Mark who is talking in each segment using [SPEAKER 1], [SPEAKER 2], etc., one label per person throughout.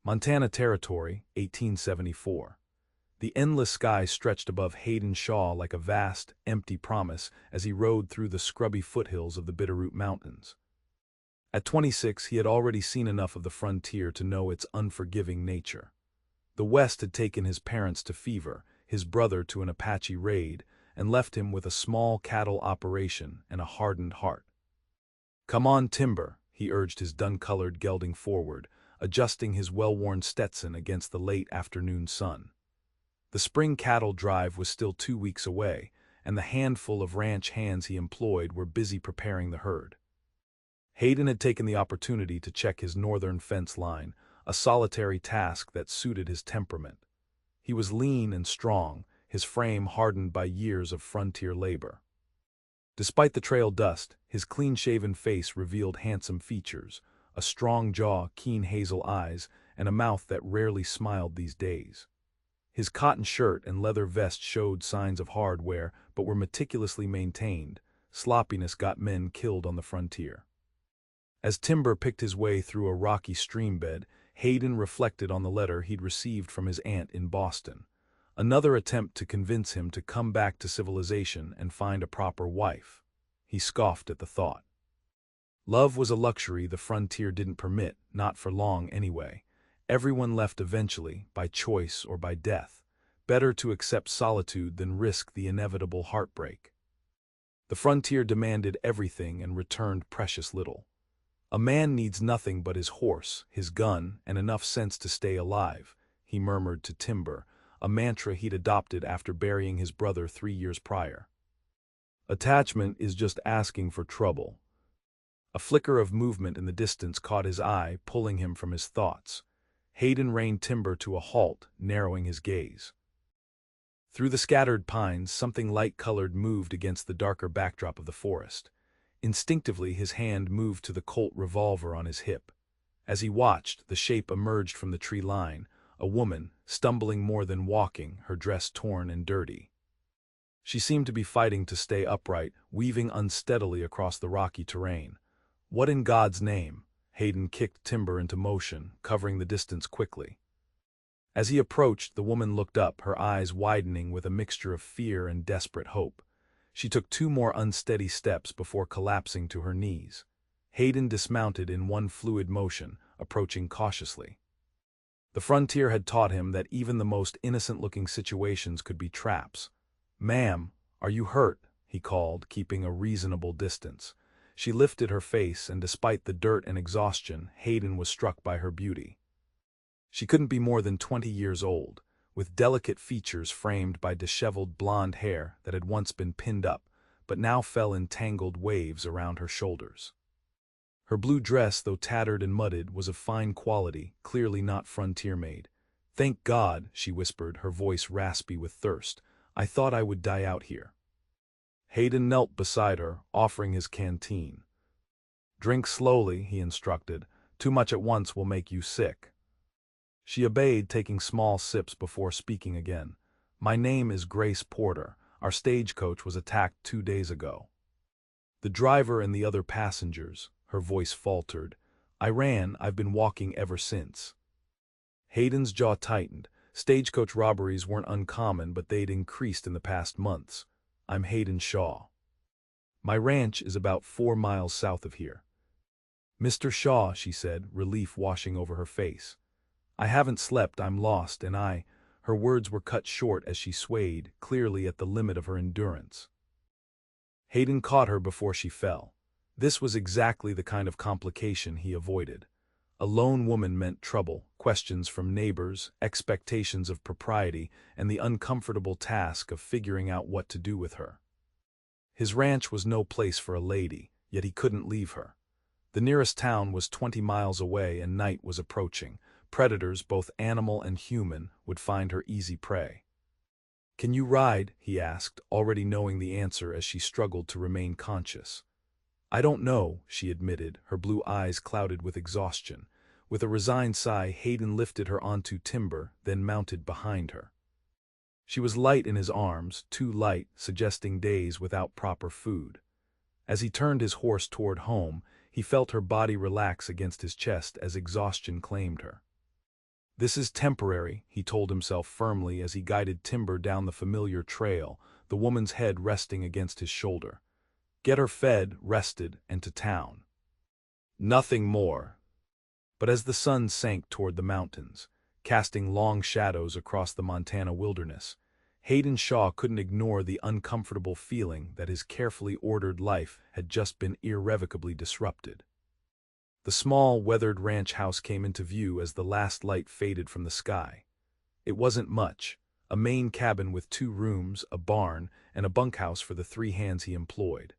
[SPEAKER 1] Montana Territory, 1874. The endless sky stretched above Hayden Shaw like a vast, empty promise as he rode through the scrubby foothills of the Bitterroot Mountains. At 26, he had already seen enough of the frontier to know its unforgiving nature. The West had taken his parents to fever, his brother to an Apache raid, and left him with a small cattle operation and a hardened heart. "Come on, Timber," he urged his dun-colored gelding forward, adjusting his well-worn Stetson against the late afternoon sun. The spring cattle drive was still 2 weeks away, and the handful of ranch hands he employed were busy preparing the herd. Hayden had taken the opportunity to check his northern fence line, a solitary task that suited his temperament. He was lean and strong, his frame hardened by years of frontier labor. Despite the trail dust, his clean-shaven face revealed handsome features, a strong jaw, keen hazel eyes, and a mouth that rarely smiled these days. His cotton shirt and leather vest showed signs of hard wear, but were meticulously maintained. Sloppiness got men killed on the frontier. As Timber picked his way through a rocky stream bed, Hayden reflected on the letter he'd received from his aunt in Boston. Another attempt to convince him to come back to civilization and find a proper wife. He scoffed at the thought. Love was a luxury the frontier didn't permit, not for long anyway. Everyone left eventually, by choice or by death. Better to accept solitude than risk the inevitable heartbreak. The frontier demanded everything and returned precious little. "A man needs nothing but his horse, his gun, and enough sense to stay alive," he murmured to Timber, a mantra he'd adopted after burying his brother 3 years prior. "Attachment is just asking for trouble." A flicker of movement in the distance caught his eye, pulling him from his thoughts. Hayden reined Timber to a halt, narrowing his gaze. Through the scattered pines, something light-colored moved against the darker backdrop of the forest. Instinctively, his hand moved to the Colt revolver on his hip. As he watched, the shape emerged from the tree line, a woman, stumbling more than walking, her dress torn and dirty. She seemed to be fighting to stay upright, weaving unsteadily across the rocky terrain. "What in God's name?" Hayden kicked Timber into motion, covering the distance quickly. As he approached, the woman looked up, her eyes widening with a mixture of fear and desperate hope. She took 2 more unsteady steps before collapsing to her knees. Hayden dismounted in one fluid motion, approaching cautiously. The frontier had taught him that even the most innocent-looking situations could be traps. "Ma'am, are you hurt?" he called, keeping a reasonable distance. She lifted her face, and despite the dirt and exhaustion, Hayden was struck by her beauty. She couldn't be more than 20 years old, with delicate features framed by disheveled blonde hair that had once been pinned up, but now fell in tangled waves around her shoulders. Her blue dress, though tattered and mudded, was of fine quality, clearly not frontier-made. "Thank God," she whispered, her voice raspy with thirst. "I thought I would die out here." Hayden knelt beside her, offering his canteen. "Drink slowly," he instructed. "Too much at once will make you sick." She obeyed, taking small sips before speaking again. "My name is Grace Porter. Our stagecoach was attacked 2 days ago." "The driver and the other passengers," her voice faltered. I've been walking ever since." Hayden's jaw tightened. Stagecoach robberies weren't uncommon, but they'd increased in the past months. "I'm Hayden Shaw. My ranch is about 4 miles south of here." "Mr. Shaw," she said, relief washing over her face. "I haven't slept, I'm lost, and I—" Her words were cut short as she swayed, clearly at the limit of her endurance. Hayden caught her before she fell. This was exactly the kind of complication he avoided. A lone woman meant trouble, questions from neighbors, expectations of propriety, and the uncomfortable task of figuring out what to do with her. His ranch was no place for a lady, yet he couldn't leave her. The nearest town was 20 miles away and night was approaching. Predators, both animal and human, would find her easy prey. "Can you ride?" he asked, already knowing the answer as she struggled to remain conscious. "I don't know," she admitted, her blue eyes clouded with exhaustion. With a resigned sigh, Hayden lifted her onto Timber, then mounted behind her. She was light in his arms, too light, suggesting days without proper food. As he turned his horse toward home, he felt her body relax against his chest as exhaustion claimed her. This is temporary, he told himself firmly as he guided Timber down the familiar trail, the woman's head resting against his shoulder. Get her fed, rested, and to town. Nothing more. But as the sun sank toward the mountains, casting long shadows across the Montana wilderness, Hayden Shaw couldn't ignore the uncomfortable feeling that his carefully ordered life had just been irrevocably disrupted. The small, weathered ranch house came into view as the last light faded from the sky. It wasn't much, a main cabin with 2 rooms, a barn, and a bunkhouse for the 3 hands he employed.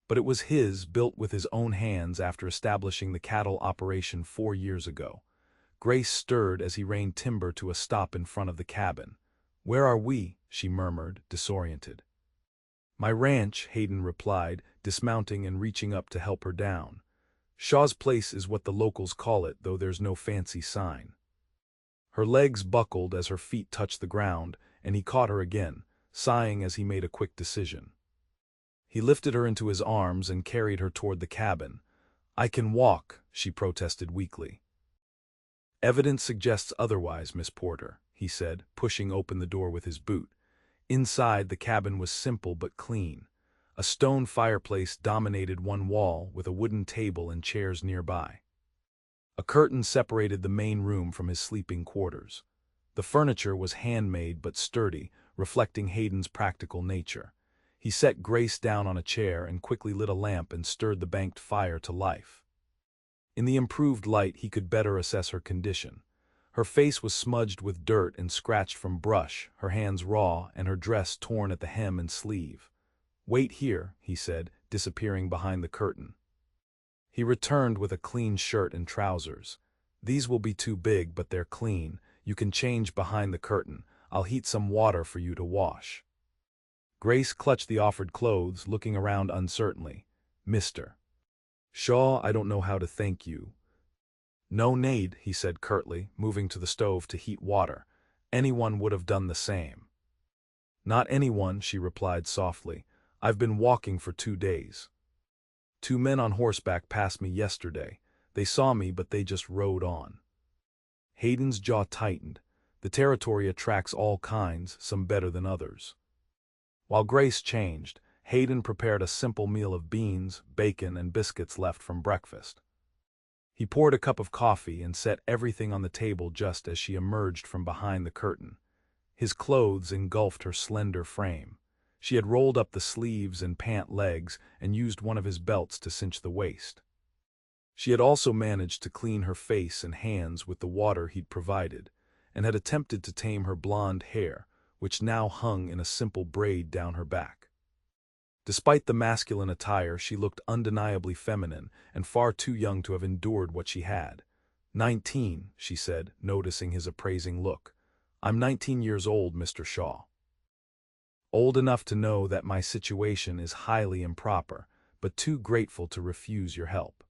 [SPEAKER 1] But it was his, built with his own hands after establishing the cattle operation 4 years ago. Grace stirred as he reined Timber to a stop in front of the cabin. "Where are we?" she murmured, disoriented. "My ranch," Hayden replied, dismounting and reaching up to help her down. "Shaw's place is what the locals call it, though there's no fancy sign." Her legs buckled as her feet touched the ground, and he caught her again, sighing as he made a quick decision. He lifted her into his arms and carried her toward the cabin. "I can walk," she protested weakly. "Evidence suggests otherwise, Miss Porter," he said, pushing open the door with his boot. Inside, the cabin was simple but clean. A stone fireplace dominated one wall, with a wooden table and chairs nearby. A curtain separated the main room from his sleeping quarters. The furniture was handmade but sturdy, reflecting Hayden's practical nature. He set Grace down on a chair and quickly lit a lamp and stirred the banked fire to life. In the improved light, he could better assess her condition. Her face was smudged with dirt and scratched from brush, her hands raw, and her dress torn at the hem and sleeve. "Wait here," he said, disappearing behind the curtain. He returned with a clean shirt and trousers. "These will be too big, but they're clean. You can change behind the curtain. I'll heat some water for you to wash." Grace clutched the offered clothes, looking around uncertainly. "Mr. Shaw, I don't know how to thank you." "No need," he said curtly, moving to the stove to heat water. "Anyone would have done the same." "Not anyone," she replied softly. "I've been walking for 2 days. 2 men on horseback passed me yesterday. They saw me, but they just rode on." Hayden's jaw tightened. The territory attracts all kinds, some better than others. While Grace changed, Hayden prepared a simple meal of beans, bacon, and biscuits left from breakfast. He poured a cup of coffee and set everything on the table just as she emerged from behind the curtain. His clothes engulfed her slender frame. She had rolled up the sleeves and pant legs and used one of his belts to cinch the waist. She had also managed to clean her face and hands with the water he'd provided, and had attempted to tame her blonde hair, which now hung in a simple braid down her back. Despite the masculine attire, she looked undeniably feminine and far too young to have endured what she had. 19, she said, noticing his appraising look. "I'm 19 years old, Mr. Shaw. Old enough to know that my situation is highly improper, but too grateful to refuse your help."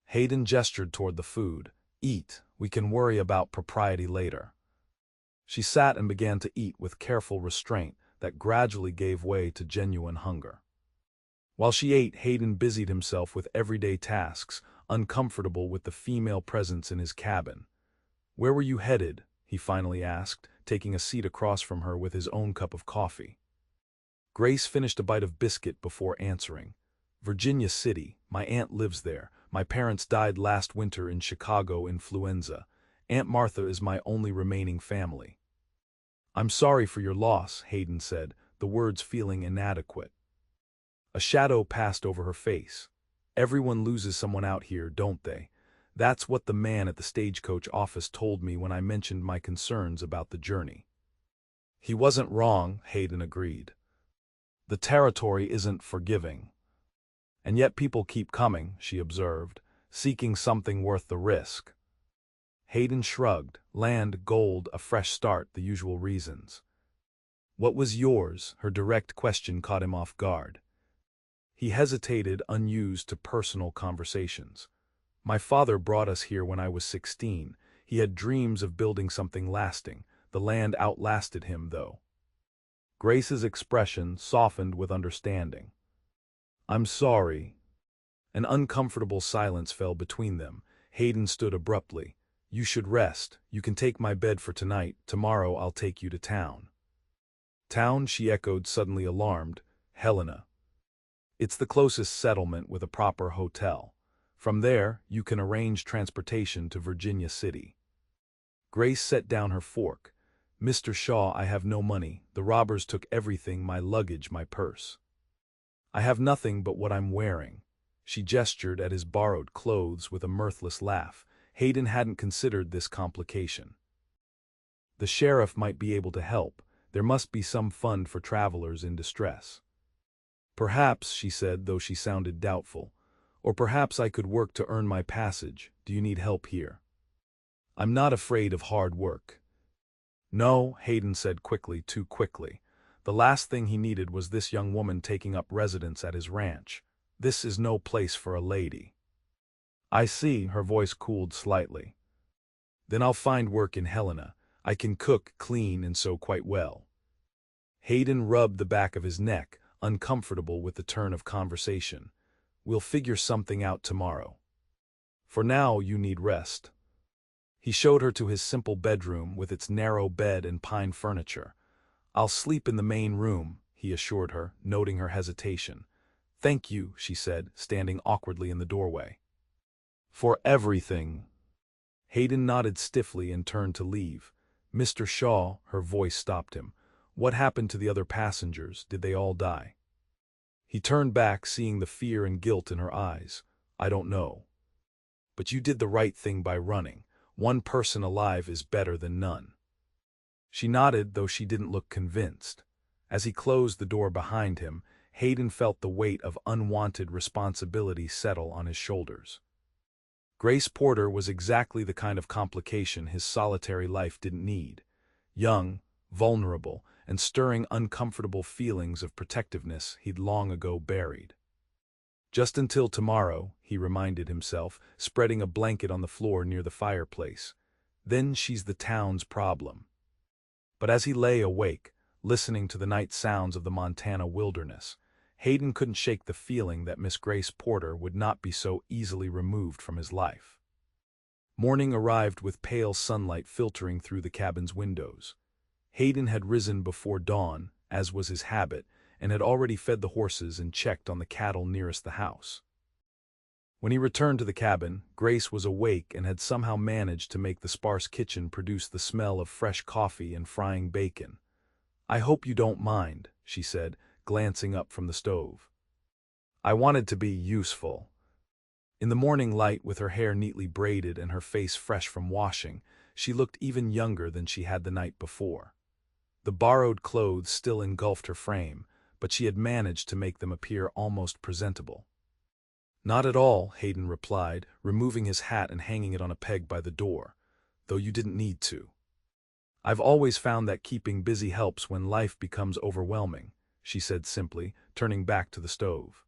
[SPEAKER 1] Hayden gestured toward the food. "Eat, we can worry about propriety later." She sat and began to eat with careful restraint that gradually gave way to genuine hunger. While she ate, Hayden busied himself with everyday tasks, uncomfortable with the female presence in his cabin. "Where were you headed?" he finally asked, taking a seat across from her with his own cup of coffee. Grace finished a bite of biscuit before answering. "Virginia City. My aunt lives there. My parents died last winter in Chicago influenza. Aunt Martha is my only remaining family." "I'm sorry for your loss," Hayden said, the words feeling inadequate. A shadow passed over her face. "Everyone loses someone out here, don't they? That's what the man at the stagecoach office told me when I mentioned my concerns about the journey." He wasn't wrong, Hayden agreed. The territory isn't forgiving. "And yet people keep coming," she observed, "seeking something worth the risk." Hayden shrugged. "Land, gold, a fresh start, the usual reasons." "What was yours?" Her direct question caught him off guard. He hesitated, unused to personal conversations. "My father brought us here when I was 16. He had dreams of building something lasting. The land outlasted him, though." Grace's expression softened with understanding. "I'm sorry." An uncomfortable silence fell between them. Hayden stood abruptly. You should rest. You can take my bed for tonight. Tomorrow I'll take you to town. Town, she echoed, suddenly alarmed. Helena. It's the closest settlement with a proper hotel. From there, you can arrange transportation to Virginia City. Grace set down her fork. Mr. Shaw, I have no money. The robbers took everything, my luggage, my purse. I have nothing but what I'm wearing. She gestured at his borrowed clothes with a mirthless laugh. Hayden hadn't considered this complication. The sheriff might be able to help. There must be some fund for travelers in distress. Perhaps, she said, though she sounded doubtful. Or perhaps I could work to earn my passage. Do you need help here? I'm not afraid of hard work. No, Hayden said quickly, too quickly. The last thing he needed was this young woman taking up residence at his ranch. This is no place for a lady. I see, her voice cooled slightly. Then I'll find work in Helena. I can cook, clean, and sew quite well. Hayden rubbed the back of his neck, uncomfortable with the turn of conversation. We'll figure something out tomorrow. For now, you need rest. He showed her to his simple bedroom with its narrow bed and pine furniture. I'll sleep in the main room, he assured her, noting her hesitation. Thank you, she said, standing awkwardly in the doorway. For everything. Hayden nodded stiffly and turned to leave. Mr. Shaw, her voice stopped him. What happened to the other passengers? Did they all die? He turned back, seeing the fear and guilt in her eyes. I don't know. But you did the right thing by running. One person alive is better than none. She nodded, though she didn't look convinced. As he closed the door behind him, Hayden felt the weight of unwanted responsibility settle on his shoulders. Grace Porter was exactly the kind of complication his solitary life didn't need. Young, vulnerable, and stirring uncomfortable feelings of protectiveness he'd long ago buried. Just until tomorrow, he reminded himself, spreading a blanket on the floor near the fireplace. Then she's the town's problem. But as he lay awake, listening to the night sounds of the Montana wilderness, Hayden couldn't shake the feeling that Miss Grace Porter would not be so easily removed from his life. Morning arrived with pale sunlight filtering through the cabin's windows. Hayden had risen before dawn, as was his habit, and had already fed the horses and checked on the cattle nearest the house. When he returned to the cabin, Grace was awake and had somehow managed to make the sparse kitchen produce the smell of fresh coffee and frying bacon. I hope you don't mind, she said, glancing up from the stove. I wanted to be useful. In the morning light, with her hair neatly braided and her face fresh from washing, she looked even younger than she had the night before. The borrowed clothes still engulfed her frame, but she had managed to make them appear almost presentable. Not at all, Hayden replied, removing his hat and hanging it on a peg by the door, though you didn't need to. I've always found that keeping busy helps when life becomes overwhelming, she said simply, turning back to the stove.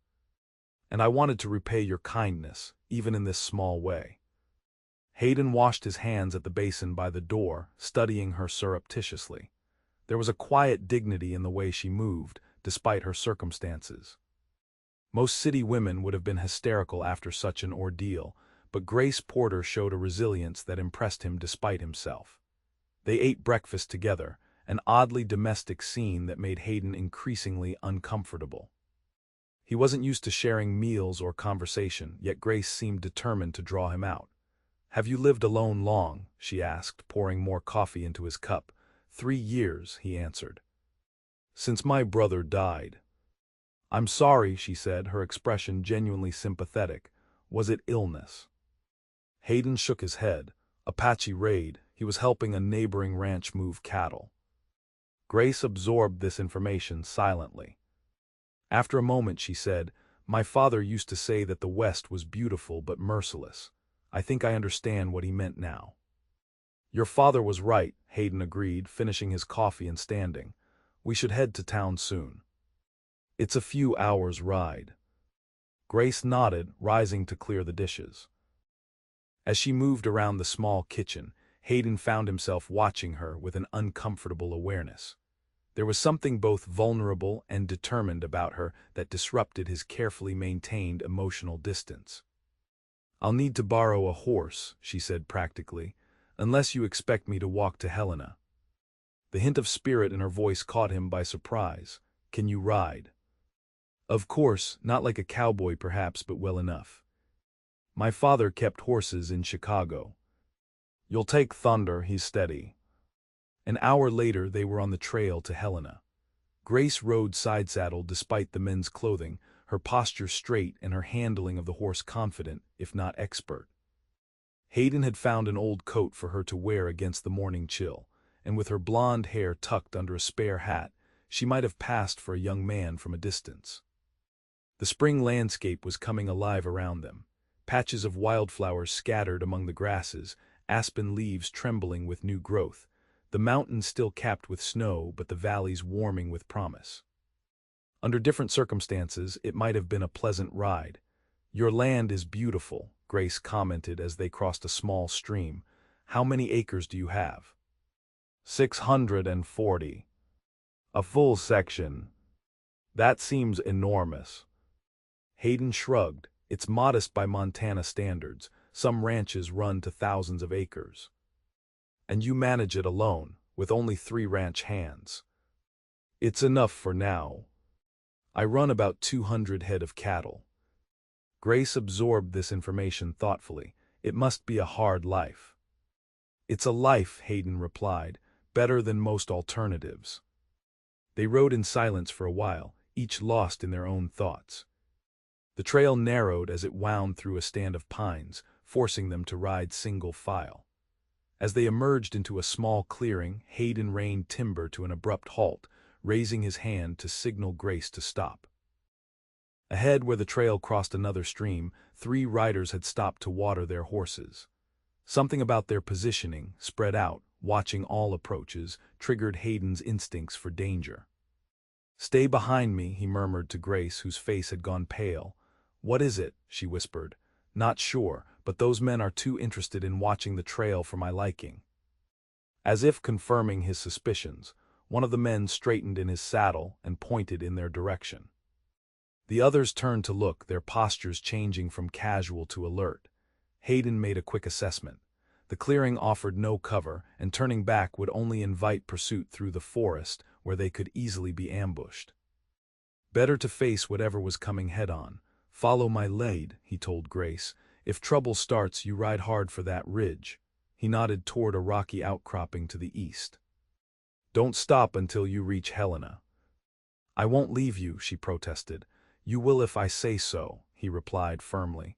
[SPEAKER 1] And I wanted to repay your kindness, even in this small way. Hayden washed his hands at the basin by the door, studying her surreptitiously. There was a quiet dignity in the way she moved, despite her circumstances. Most city women would have been hysterical after such an ordeal, but Grace Porter showed a resilience that impressed him despite himself. They ate breakfast together, an oddly domestic scene that made Hayden increasingly uncomfortable. He wasn't used to sharing meals or conversation, yet Grace seemed determined to draw him out. Have you lived alone long? She asked, pouring more coffee into his cup. 3 years, he answered. Since my brother died. I'm sorry, she said, her expression genuinely sympathetic. Was it illness? Hayden shook his head. Apache raid. He was helping a neighboring ranch move cattle. Grace absorbed this information silently. After a moment, she said, my father used to say that the West was beautiful but merciless. I think I understand what he meant now. Your father was right, Hayden agreed, finishing his coffee and standing. We should head to town soon. It's a few hours' ride. Grace nodded, rising to clear the dishes. As she moved around the small kitchen, Hayden found himself watching her with an uncomfortable awareness. There was something both vulnerable and determined about her that disrupted his carefully maintained emotional distance. I'll need to borrow a horse, she said practically. unless you expect me to walk to Helena." The hint of spirit in her voice caught him by surprise. "Can you ride?" "Of course, not like a cowboy perhaps, but well enough. My father kept horses in Chicago." "You'll take thunder," he's steady. An hour later they were on the trail to Helena. Grace rode side-saddle despite the men's clothing, her posture straight and her handling of the horse confident, if not expert. Hayden had found an old coat for her to wear against the morning chill, and with her blonde hair tucked under a spare hat, she might have passed for a young man from a distance. The spring landscape was coming alive around them. Patches of wildflowers scattered among the grasses, aspen leaves trembling with new growth, the mountains still capped with snow but the valleys warming with promise. Under different circumstances, it might have been a pleasant ride. "Your land is beautiful," Grace commented as they crossed a small stream. "How many acres do you have?" 640. "A full section. That seems enormous." Hayden shrugged. "It's modest by Montana standards. Some ranches run to thousands of acres." "And you manage it alone, with only 3 ranch hands." "It's enough for now. I run about 200 head of cattle." Grace absorbed this information thoughtfully. It must be a hard life. "It's a life," Hayden replied, "better than most alternatives." They rode in silence for a while, each lost in their own thoughts. The trail narrowed as it wound through a stand of pines, forcing them to ride single file. As they emerged into a small clearing, Hayden reined timber to an abrupt halt, raising his hand to signal Grace to stop. Ahead, where the trail crossed another stream, 3 riders had stopped to water their horses. Something about their positioning, spread out, watching all approaches, triggered Hayden's instincts for danger. "Stay behind me," he murmured to Grace, whose face had gone pale. "What is it?" she whispered. "Not sure, but those men are too interested in watching the trail for my liking." As if confirming his suspicions, one of the men straightened in his saddle and pointed in their direction. The others turned to look, their postures changing from casual to alert. Hayden made a quick assessment. The clearing offered no cover, and turning back would only invite pursuit through the forest, where they could easily be ambushed. Better to face whatever was coming head-on. "Follow my lead," he told Grace. "If trouble starts, you ride hard for that ridge." He nodded toward a rocky outcropping to the east. "Don't stop until you reach Helena." "I won't leave you," she protested. "You will if I say so," he replied firmly.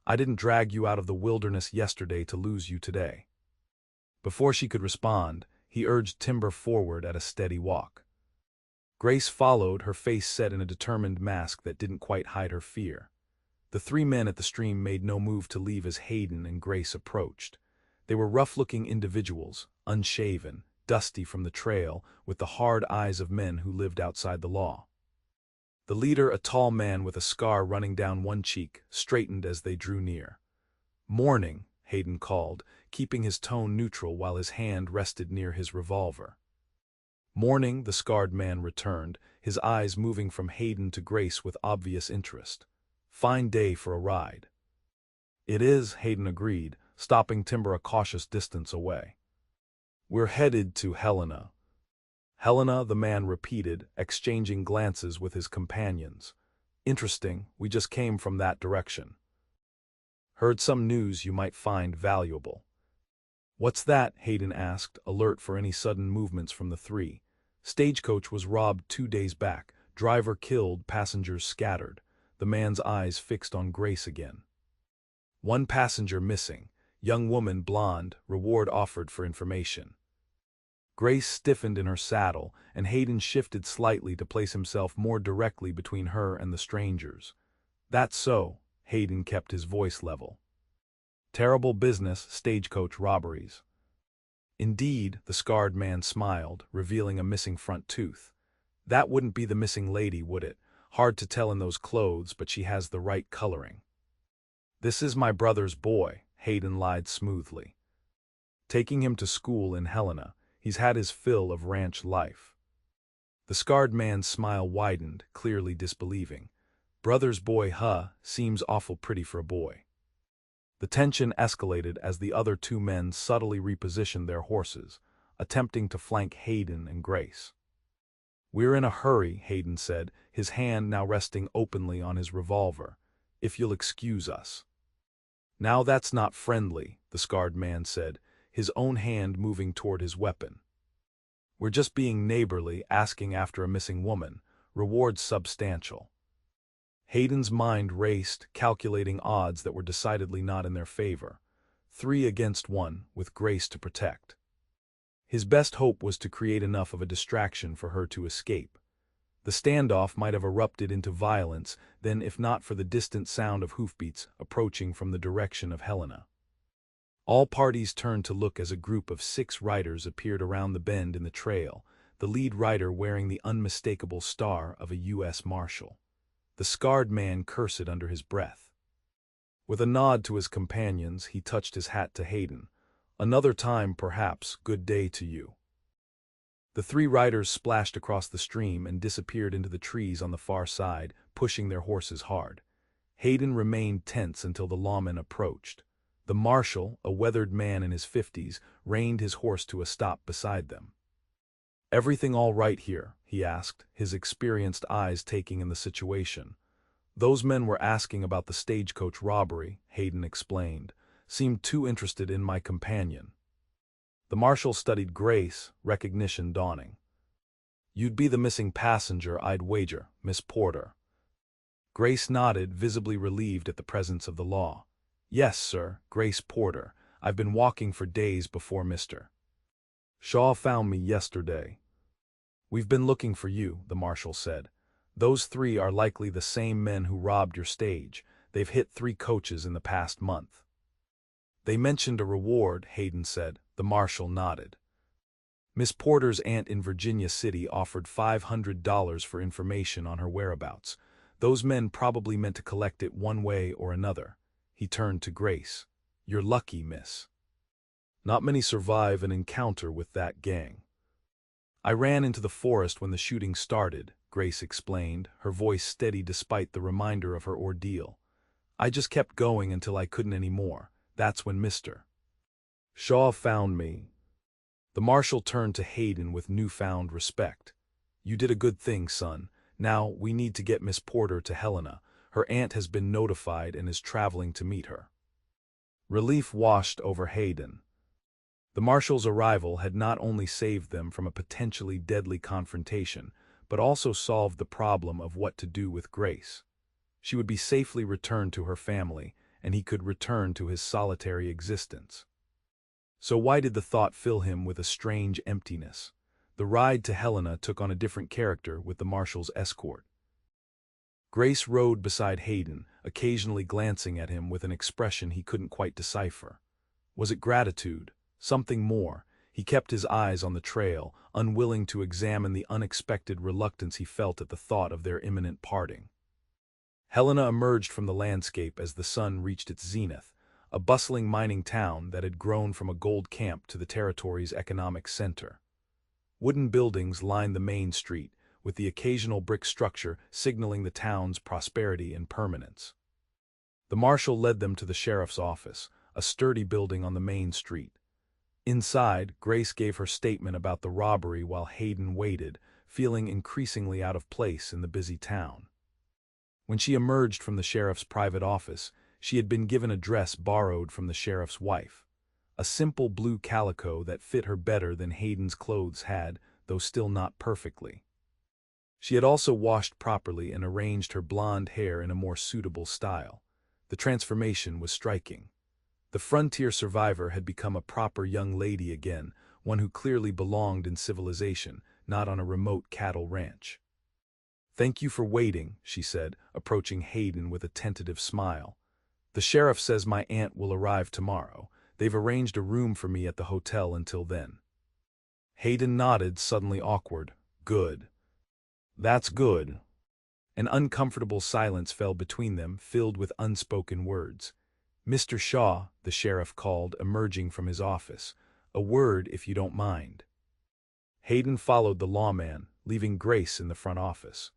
[SPEAKER 1] "I didn't drag you out of the wilderness yesterday to lose you today." Before she could respond, he urged timber forward at a steady walk. Grace followed, her face set in a determined mask that didn't quite hide her fear. The 3 men at the stream made no move to leave as Hayden and Grace approached. They were rough-looking individuals, unshaven, dusty from the trail, with the hard eyes of men who lived outside the law. The leader, a tall man with a scar running down one cheek, straightened as they drew near. "Morning," Hayden called, keeping his tone neutral while his hand rested near his revolver. "Morning," the scarred man returned, his eyes moving from Hayden to Grace with obvious interest. "Fine day for a ride." "It is," Hayden agreed, stopping timber a cautious distance away. "We're headed to Helena." "Helena," the man repeated, exchanging glances with his companions. "Interesting, we just came from that direction. Heard some news you might find valuable." "What's that?" Hayden asked, alert for any sudden movements from the 3. "Stagecoach was robbed 2 days back. Driver killed, passengers scattered." The man's eyes fixed on Grace again. "1 passenger missing. Young woman, blonde, reward offered for information." Grace stiffened in her saddle, and Hayden shifted slightly to place himself more directly between her and the strangers. "That's so," Hayden kept his voice level. "Terrible business, stagecoach robberies." "Indeed," the scarred man smiled, revealing a missing front tooth. "That wouldn't be the missing lady, would it? Hard to tell in those clothes, but she has the right coloring." "This is my brother's boy," Hayden lied smoothly. "Taking him to school in Helena. He's had his fill of ranch life." The scarred man's smile widened, clearly disbelieving. "Brother's boy, huh? Seems awful pretty for a boy." The tension escalated as the other two men subtly repositioned their horses, attempting to flank Hayden and Grace. "We're in a hurry," Hayden said, his hand now resting openly on his revolver. "If you'll excuse us." "Now that's not friendly," the scarred man said, his own hand moving toward his weapon. "We're just being neighborly, asking after a missing woman. Reward substantial." Hayden's mind raced, calculating odds that were decidedly not in their favor. 3 against 1, with Grace to protect. His best hope was to create enough of a distraction for her to escape. The standoff might have erupted into violence, then if not for the distant sound of hoofbeats approaching from the direction of Helena. All parties turned to look as a group of 6 riders appeared around the bend in the trail, the lead rider wearing the unmistakable star of a U.S. Marshal. The scarred man cursed under his breath. With a nod to his companions, he touched his hat to Hayden. "Another time, perhaps. Good day to you." The 3 riders splashed across the stream and disappeared into the trees on the far side, pushing their horses hard. Hayden remained tense until the lawman approached. The marshal, a weathered man in his 50s, reined his horse to a stop beside them. "Everything all right here?" he asked, his experienced eyes taking in the situation. "Those men were asking about the stagecoach robbery," Hayden explained. "Seemed too interested in my companion." The marshal studied Grace, recognition dawning. "You'd be the missing passenger, I'd wager, Miss Porter." Grace nodded, visibly relieved at the presence of the law. "Yes, sir, Grace Porter. I've been walking for days before Mr. Shaw found me yesterday." "We've been looking for you," the marshal said. "Those 3 are likely the same men who robbed your stage. They've hit 3 coaches in the past month." "They mentioned a reward," Hayden said. The marshal nodded. "Miss Porter's aunt in Virginia City offered $500 for information on her whereabouts. Those men probably meant to collect it one way or another." He turned to Grace. "You're lucky, miss. Not many survive an encounter with that gang." "I ran into the forest when the shooting started," Grace explained, her voice steady despite the reminder of her ordeal. "I just kept going until I couldn't anymore. That's when Mr. Shaw found me." The marshal turned to Hayden with newfound respect. "You did a good thing, son. Now, we need to get Miss Porter to Helena. Her aunt has been notified and is traveling to meet her." Relief washed over Hayden. The marshal's arrival had not only saved them from a potentially deadly confrontation, but also solved the problem of what to do with Grace. She would be safely returned to her family, and he could return to his solitary existence. So why did the thought fill him with a strange emptiness? The ride to Helena took on a different character with the marshal's escort. Grace rode beside Hayden, occasionally glancing at him with an expression he couldn't quite decipher. Was it gratitude? Something more? He kept his eyes on the trail, unwilling to examine the unexpected reluctance he felt at the thought of their imminent parting. Helena emerged from the landscape as the sun reached its zenith, a bustling mining town that had grown from a gold camp to the territory's economic center. Wooden buildings lined the main street, with the occasional brick structure signaling the town's prosperity and permanence. The marshal led them to the sheriff's office, a sturdy building on the main street. Inside, Grace gave her statement about the robbery while Hayden waited, feeling increasingly out of place in the busy town. When she emerged from the sheriff's private office, she had been given a dress borrowed from the sheriff's wife. A simple blue calico that fit her better than Hayden's clothes had, though still not perfectly. She had also washed properly and arranged her blonde hair in a more suitable style. The transformation was striking. The frontier survivor had become a proper young lady again, one who clearly belonged in civilization, not on a remote cattle ranch. "Thank you for waiting," she said, approaching Hayden with a tentative smile. "The sheriff says my aunt will arrive tomorrow. They've arranged a room for me at the hotel until then." Hayden nodded, suddenly awkward. "Good. That's good." An uncomfortable silence fell between them, filled with unspoken words. "Mr. Shaw," the sheriff called, emerging from his office. "A word, if you don't mind." Hayden followed the lawman, leaving Grace in the front office.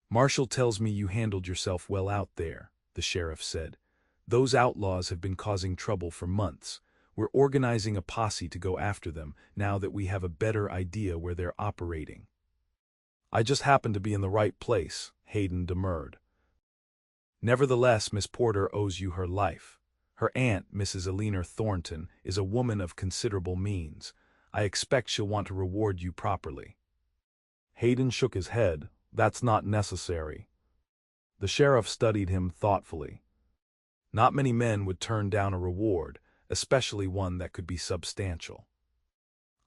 [SPEAKER 1] "Marshal tells me you handled yourself well out there," the sheriff said. Those outlaws have been causing trouble for months. We're organizing a posse to go after them now that we have a better idea where they're operating. I just happen to be in the right place, Hayden demurred. Nevertheless, Miss Porter owes you her life. Her aunt, Mrs. Eleanor Thornton, is a woman of considerable means. I expect she'll want to reward you properly. Hayden shook his head. That's not necessary. The sheriff studied him thoughtfully. Not many men would turn down a reward, especially one that could be substantial.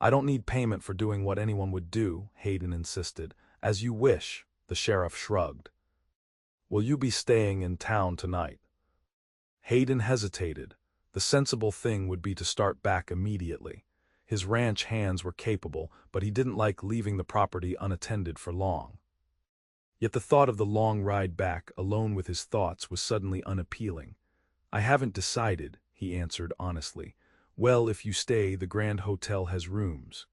[SPEAKER 1] I don't need payment for doing what anyone would do, Hayden insisted. As you wish, the sheriff shrugged. Will you be staying in town tonight? Hayden hesitated. The sensible thing would be to start back immediately. His ranch hands were capable, but he didn't like leaving the property unattended for long. Yet the thought of the long ride back, alone with his thoughts, was suddenly unappealing. I haven't decided, he answered honestly. Well, if you stay, the Grand Hotel has rooms.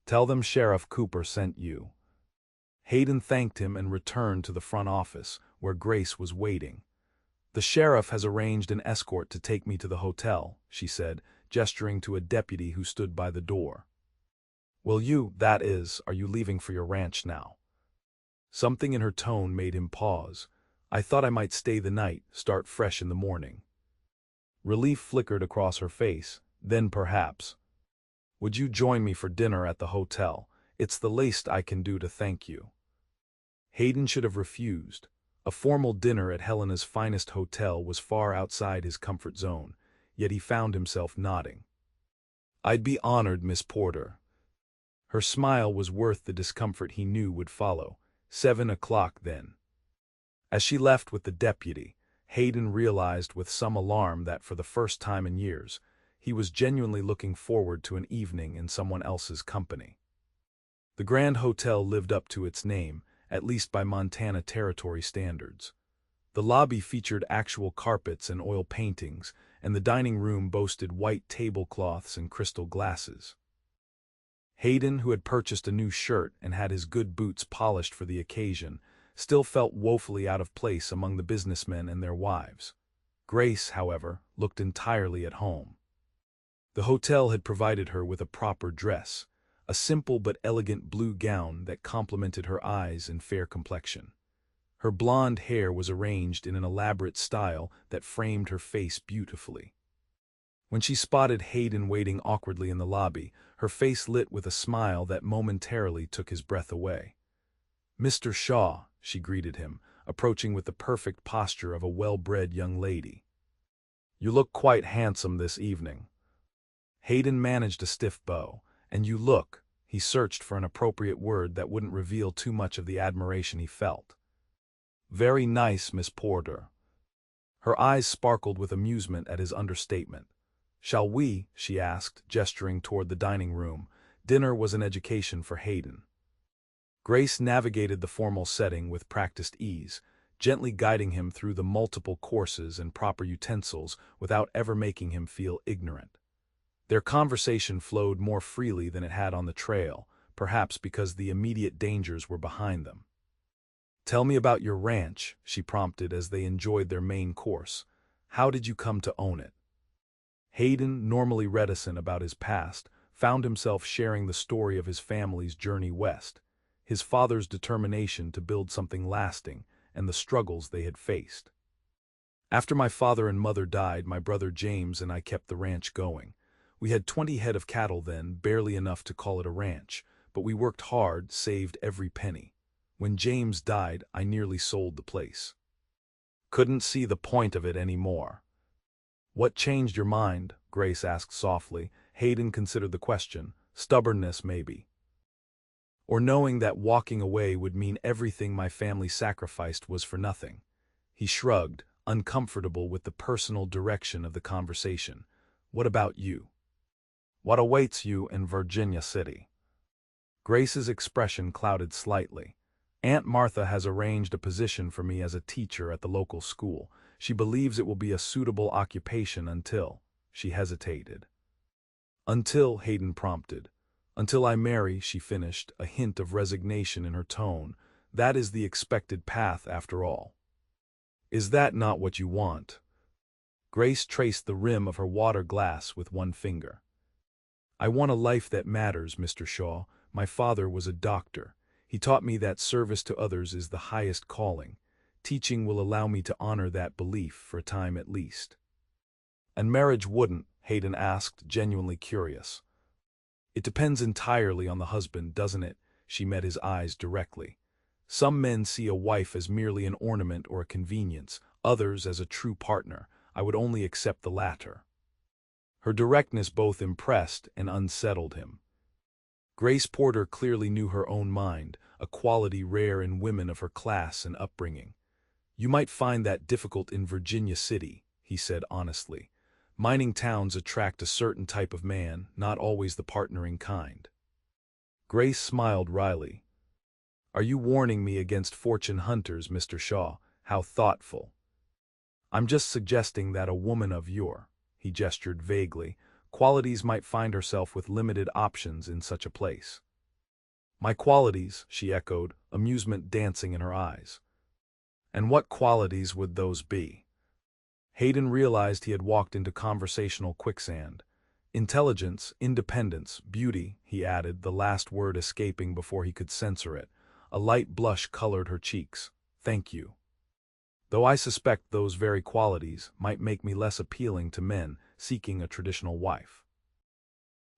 [SPEAKER 1] Tell them Sheriff Cooper sent you. Hayden thanked him and returned to the front office, where Grace was waiting. The sheriff has arranged an escort to take me to the hotel, she said, gesturing to a deputy who stood by the door. Will you, that is, are you leaving for your ranch now? Something in her tone made him pause. I thought I might stay the night, start fresh in the morning. Relief flickered across her face. Then perhaps. Would you join me for dinner at the hotel? It's the least I can do to thank you. Hayden should have refused. A formal dinner at Helena's finest hotel was far outside his comfort zone, yet he found himself nodding. I'd be honored, Miss Porter. Her smile was worth the discomfort he knew would follow. 7 o'clock then. As she left with the deputy, Hayden realized with some alarm that for the first time in years, he was genuinely looking forward to an evening in someone else's company. The Grand Hotel lived up to its name, at least by Montana Territory standards. The lobby featured actual carpets and oil paintings, and the dining room boasted white tablecloths and crystal glasses. Hayden, who had purchased a new shirt and had his good boots polished for the occasion, still felt woefully out of place among the businessmen and their wives. Grace, however, looked entirely at home. The hotel had provided her with a proper dress, a simple but elegant blue gown that complemented her eyes and fair complexion. Her blonde hair was arranged in an elaborate style that framed her face beautifully. When she spotted Hayden waiting awkwardly in the lobby, her face lit with a smile that momentarily took his breath away. Mr. Shaw, she greeted him, approaching with the perfect posture of a well-bred young lady. You look quite handsome this evening. Hayden managed a stiff bow. And you look, he searched for an appropriate word that wouldn't reveal too much of the admiration he felt. Very nice, Miss Porter. Her eyes sparkled with amusement at his understatement. Shall we? She asked, gesturing toward the dining room. Dinner was an education for Hayden. Grace navigated the formal setting with practiced ease, gently guiding him through the multiple courses and proper utensils without ever making him feel ignorant. Their conversation flowed more freely than it had on the trail, perhaps because the immediate dangers were behind them. Tell me about your ranch, she prompted as they enjoyed their main course. How did you come to own it? Hayden, normally reticent about his past, found himself sharing the story of his family's journey west, his father's determination to build something lasting, and the struggles they had faced. After my father and mother died, my brother James and I kept the ranch going. We had 20 head of cattle then, barely enough to call it a ranch, but we worked hard, saved every penny. When James died, I nearly sold the place. Couldn't see the point of it anymore. What changed your mind? Grace asked softly. Hayden considered the question. Stubbornness, maybe. Or knowing that walking away would mean everything my family sacrificed was for nothing. He shrugged, uncomfortable with the personal direction of the conversation. What about you? What awaits you in Virginia City? Grace's expression clouded slightly. Aunt Martha has arranged a position for me as a teacher at the local school. She believes it will be a suitable occupation until... She hesitated. Until, Hayden prompted. Until I marry, she finished, a hint of resignation in her tone. That is the expected path after all. Is that not what you want? Grace traced the rim of her water glass with one finger. I want a life that matters, Mr. Shaw. My father was a doctor. He taught me that service to others is the highest calling. Teaching will allow me to honor that belief for a time at least. And marriage wouldn't, Hayden asked, genuinely curious. It depends entirely on the husband, doesn't it? She met his eyes directly. Some men see a wife as merely an ornament or a convenience, others as a true partner. I would only accept the latter. Her directness both impressed and unsettled him. Grace Porter clearly knew her own mind, a quality rare in women of her class and upbringing. You might find that difficult in Virginia City, he said honestly. Mining towns attract a certain type of man, not always the partnering kind. Grace smiled wryly. Are you warning me against fortune hunters, Mr. Shaw? How thoughtful. I'm just suggesting that a woman of your, he gestured vaguely, qualities might find herself with limited options in such a place. My qualities, she echoed, amusement dancing in her eyes. And what qualities would those be? Hayden realized he had walked into conversational quicksand. Intelligence, independence, beauty, he added, the last word escaping before he could censor it. A light blush colored her cheeks. Thank you. Though I suspect those very qualities might make me less appealing to men seeking a traditional wife.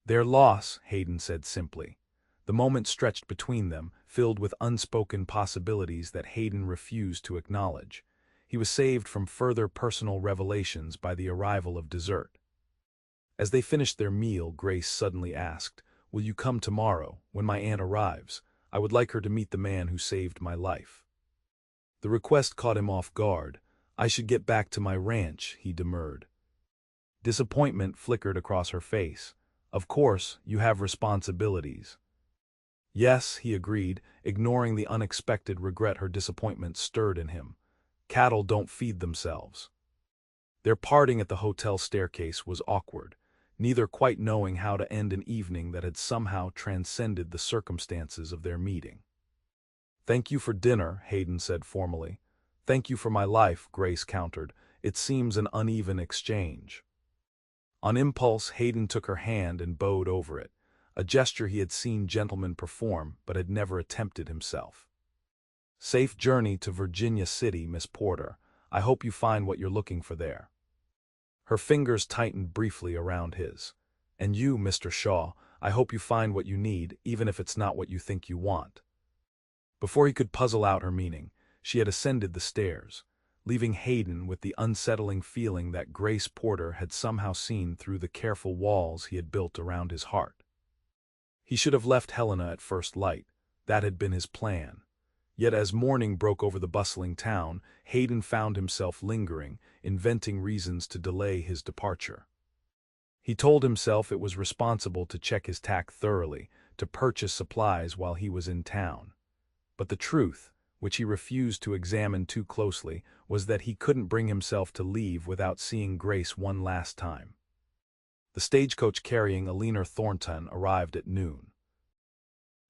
[SPEAKER 1] Their loss, Hayden said simply. The moment stretched between them, filled with unspoken possibilities that Hayden refused to acknowledge. He was saved from further personal revelations by the arrival of dessert. As they finished their meal, Grace suddenly asked, "Will you come tomorrow, when my aunt arrives? I would like her to meet the man who saved my life." The request caught him off guard. I should get back to my ranch, he demurred. Disappointment flickered across her face. Of course, you have responsibilities. Yes, he agreed, ignoring the unexpected regret her disappointment stirred in him. Cattle don't feed themselves. Their parting at the hotel staircase was awkward, neither quite knowing how to end an evening that had somehow transcended the circumstances of their meeting. Thank you for dinner, Hayden said formally. Thank you for my life, Grace countered. It seems an uneven exchange. On impulse, Hayden took her hand and bowed over it, a gesture he had seen gentlemen perform but had never attempted himself. Safe journey to Virginia City, Miss Porter. I hope you find what you're looking for there. Her fingers tightened briefly around his. And you, Mr. Shaw, I hope you find what you need, even if it's not what you think you want. Before he could puzzle out her meaning, she had ascended the stairs, leaving Hayden with the unsettling feeling that Grace Porter had somehow seen through the careful walls he had built around his heart. He should have left Helena at first light. That had been his plan. Yet as morning broke over the bustling town, Hayden found himself lingering, inventing reasons to delay his departure. He told himself it was responsible to check his tack thoroughly, to purchase supplies while he was in town. But the truth, which he refused to examine too closely, was that he couldn't bring himself to leave without seeing Grace one last time. The stagecoach carrying Eleanor Thornton arrived at noon.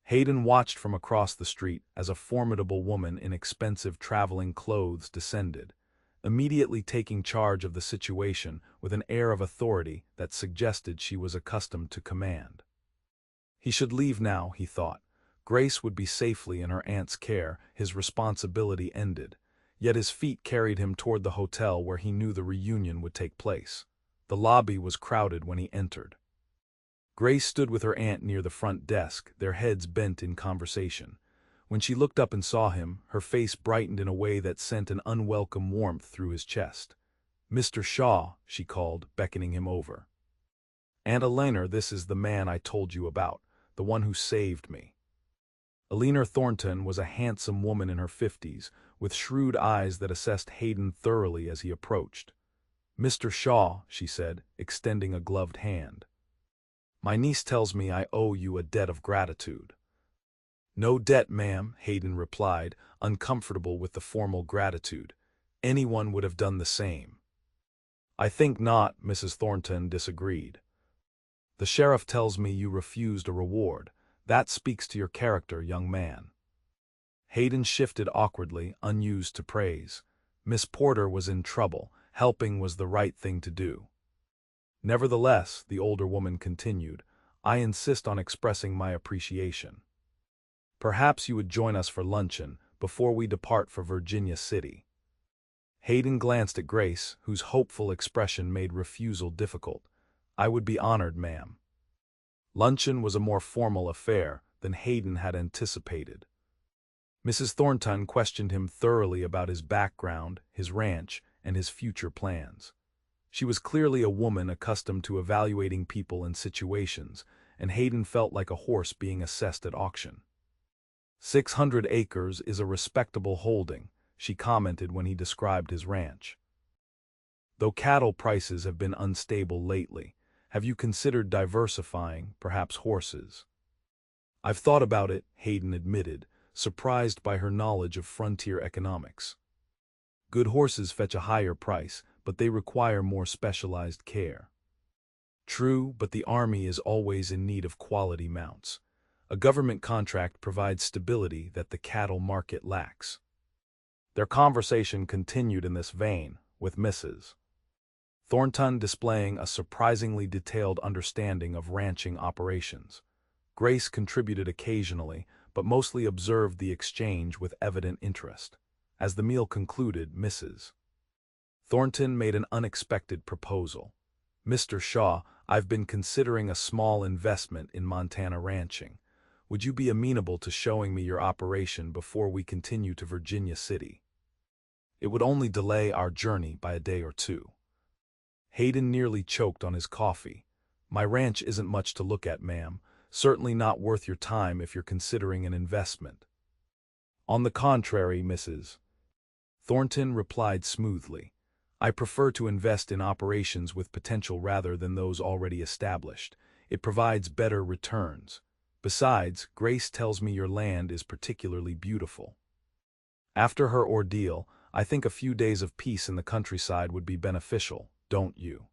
[SPEAKER 1] Hayden watched from across the street as a formidable woman in expensive traveling clothes descended, immediately taking charge of the situation with an air of authority that suggested she was accustomed to command. He should leave now, he thought. Grace would be safely in her aunt's care, his responsibility ended. Yet his feet carried him toward the hotel where he knew the reunion would take place. The lobby was crowded when he entered. Grace stood with her aunt near the front desk, their heads bent in conversation. When she looked up and saw him, her face brightened in a way that sent an unwelcome warmth through his chest. "Mr. Shaw," she called, beckoning him over. "Aunt Eleanor, this is the man I told you about, the one who saved me." Eleanor Thornton was a handsome woman in her 50s, with shrewd eyes that assessed Hayden thoroughly as he approached. "Mr. Shaw," she said, extending a gloved hand. "My niece tells me I owe you a debt of gratitude." "No debt, ma'am," Hayden replied, uncomfortable with the formal gratitude. "Anyone would have done the same." "I think not," Mrs. Thornton disagreed. "The sheriff tells me you refused a reward. That speaks to your character, young man." Hayden shifted awkwardly, unused to praise. Miss Porter was in trouble, Helping was the right thing to do. Nevertheless, the older woman continued, I insist on expressing my appreciation. Perhaps you would join us for luncheon before we depart for Virginia City. Hayden glanced at Grace, whose hopeful expression made refusal difficult. I would be honored, ma'am. Luncheon was a more formal affair than Hayden had anticipated. Mrs. Thornton questioned him thoroughly about his background, his ranch, and his future plans. She was clearly a woman accustomed to evaluating people and situations, and Hayden felt like a horse being assessed at auction. 600 acres is a respectable holding, she commented when he described his ranch. Though cattle prices have been unstable lately, have you considered diversifying, perhaps horses? I've thought about it, Hayden admitted, surprised by her knowledge of frontier economics. Good horses fetch a higher price, but they require more specialized care. True, but the army is always in need of quality mounts. A government contract provides stability that the cattle market lacks. Their conversation continued in this vein, with Mrs. Thornton displaying a surprisingly detailed understanding of ranching operations. Grace contributed occasionally, but mostly observed the exchange with evident interest. As the meal concluded, Mrs. Thornton made an unexpected proposal. Mr. Shaw, I've been considering a small investment in Montana ranching. Would you be amenable to showing me your operation before we continue to Virginia City? It would only delay our journey by a day or two. Hayden nearly choked on his coffee. My ranch isn't much to look at, ma'am. Certainly not worth your time if you're considering an investment. On the contrary, Mrs. Thornton replied smoothly. I prefer to invest in operations with potential rather than those already established. It provides better returns. Besides, Grace tells me your land is particularly beautiful. After her ordeal, I think a few days of peace in the countryside would be beneficial, don't you?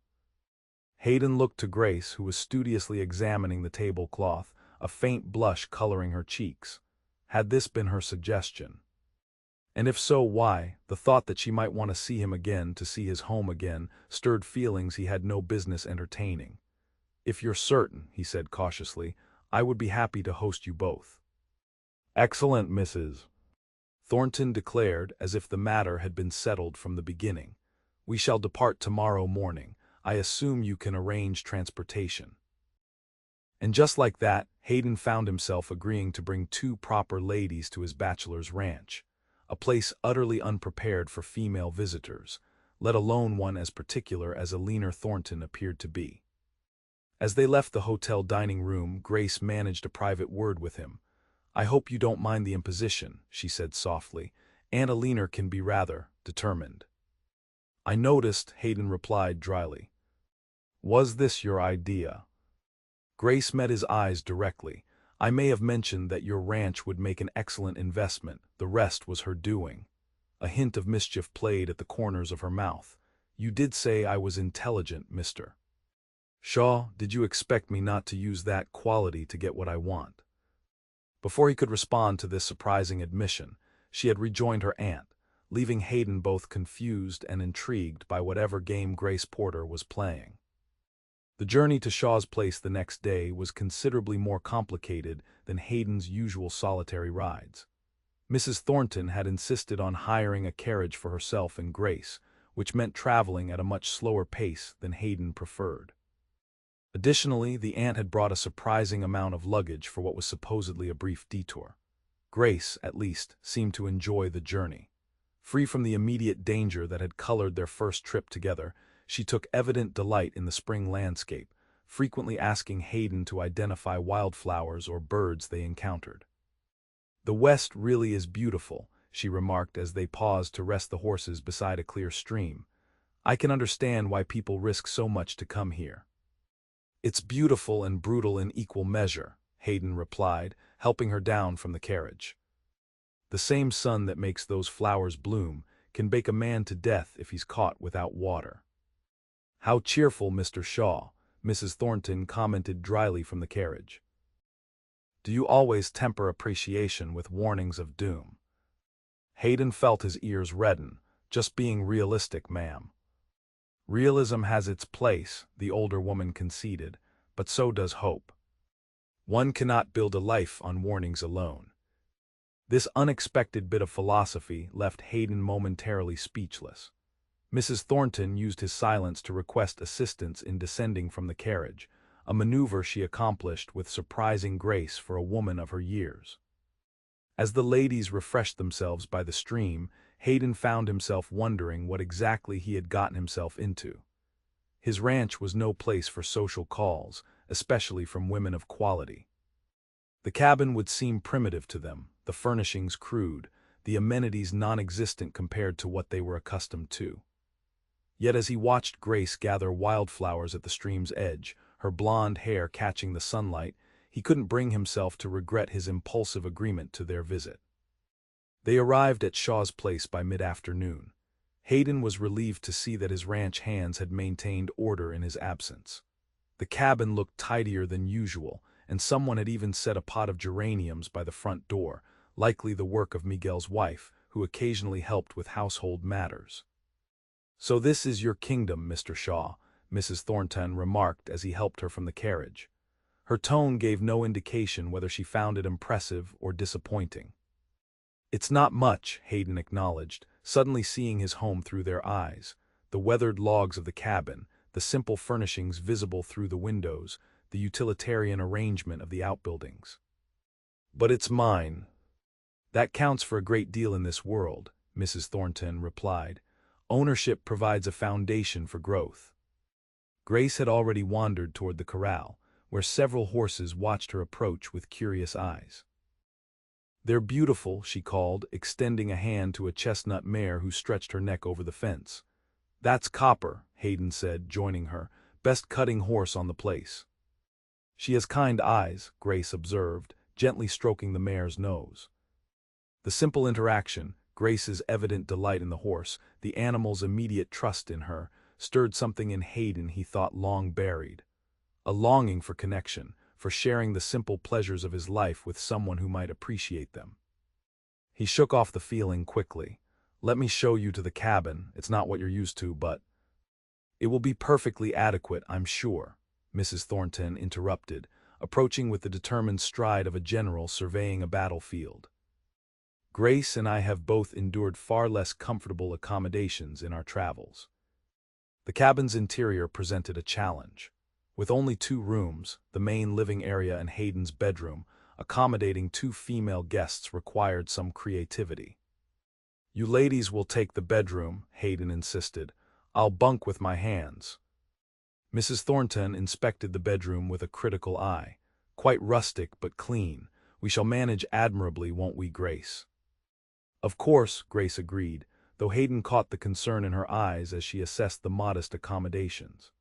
[SPEAKER 1] Hayden looked to Grace, who was studiously examining the tablecloth, a faint blush coloring her cheeks. Had this been her suggestion? And if so, why? The thought that she might want to see him again, to see his home again, stirred feelings he had no business entertaining. If you're certain, he said cautiously, I would be happy to host you both. Excellent, Mrs. Thornton declared, as if the matter had been settled from the beginning. We shall depart tomorrow morning. I assume you can arrange transportation. And just like that, Hayden found himself agreeing to bring two proper ladies to his bachelor's ranch, a place utterly unprepared for female visitors, let alone one as particular as Eleanor Thornton appeared to be. As they left the hotel dining room, Grace managed a private word with him. I hope you don't mind the imposition, she said softly. Aunt Eleanor can be rather determined. I noticed, Hayden replied dryly. Was this your idea? Grace met his eyes directly. I may have mentioned that your ranch would make an excellent investment. The rest was her doing. A hint of mischief played at the corners of her mouth. You did say I was intelligent, Mr. Shaw. Did you expect me not to use that quality to get what I want? Before he could respond to this surprising admission, she had rejoined her aunt, leaving Hayden both confused and intrigued by whatever game Grace Porter was playing. The journey to Shaw's place the next day was considerably more complicated than Hayden's usual solitary rides. Mrs. Thornton had insisted on hiring a carriage for herself and Grace, which meant traveling at a much slower pace than Hayden preferred. Additionally, the aunt had brought a surprising amount of luggage for what was supposedly a brief detour. Grace, at least, seemed to enjoy the journey. Free from the immediate danger that had colored their first trip together, she took evident delight in the spring landscape, frequently asking Hayden to identify wildflowers or birds they encountered. The West really is beautiful, she remarked as they paused to rest the horses beside a clear stream. I can understand why people risk so much to come here. It's beautiful and brutal in equal measure, Hayden replied, helping her down from the carriage. The same sun that makes those flowers bloom can bake a man to death if he's caught without water. How cheerful, Mr. Shaw, Mrs. Thornton commented dryly from the carriage. Do you always temper appreciation with warnings of doom? Hayden felt his ears redden. Just being realistic, ma'am. Realism has its place, the older woman conceded, but so does hope. One cannot build a life on warnings alone. This unexpected bit of philosophy left Hayden momentarily speechless. Mrs. Thornton used his silence to request assistance in descending from the carriage, a maneuver she accomplished with surprising grace for a woman of her years. As the ladies refreshed themselves by the stream, Hayden found himself wondering what exactly he had gotten himself into. His ranch was no place for social calls, especially from women of quality. The cabin would seem primitive to them, the furnishings crude, the amenities non-existent compared to what they were accustomed to. Yet as he watched Grace gather wildflowers at the stream's edge, her blonde hair catching the sunlight, he couldn't bring himself to regret his impulsive agreement to their visit. They arrived at Shaw's place by mid-afternoon. Hayden was relieved to see that his ranch hands had maintained order in his absence. The cabin looked tidier than usual, and someone had even set a pot of geraniums by the front door, likely the work of Miguel's wife, who occasionally helped with household matters. "So this is your kingdom, Mr. Shaw," Mrs. Thornton remarked as he helped her from the carriage. Her tone gave no indication whether she found it impressive or disappointing. "It's not much," Hayden acknowledged, suddenly seeing his home through their eyes. The weathered logs of the cabin, the simple furnishings visible through the windows, the utilitarian arrangement of the outbuildings. "But it's mine." "That counts for a great deal in this world," Mrs. Thornton replied. "Ownership provides a foundation for growth." Grace had already wandered toward the corral, where several horses watched her approach with curious eyes. "They're beautiful," she called, extending a hand to a chestnut mare who stretched her neck over the fence. "That's Copper," Hayden said, joining her, "best cutting horse on the place." "She has kind eyes," Grace observed, gently stroking the mare's nose. The simple interaction, Grace's evident delight in the horse, the animal's immediate trust in her, stirred something in Hayden he thought long buried. A longing for connection, for sharing the simple pleasures of his life with someone who might appreciate them. He shook off the feeling quickly. "Let me show you to the cabin. It's not what you're used to, but—" "It will be perfectly adequate, I'm sure," Mrs. Thornton interrupted, approaching with the determined stride of a general surveying a battlefield. "Grace and I have both endured far less comfortable accommodations in our travels." The cabin's interior presented a challenge. With only 2 rooms, the main living area and Hayden's bedroom, accommodating 2 female guests required some creativity. "You ladies will take the bedroom," Hayden insisted. "I'll bunk with my hands." Mrs. Thornton inspected the bedroom with a critical eye. "Quite rustic but clean. We shall manage admirably, won't we, Grace?" "Of course," Grace agreed, though Hayden caught the concern in her eyes as she assessed the modest accommodations.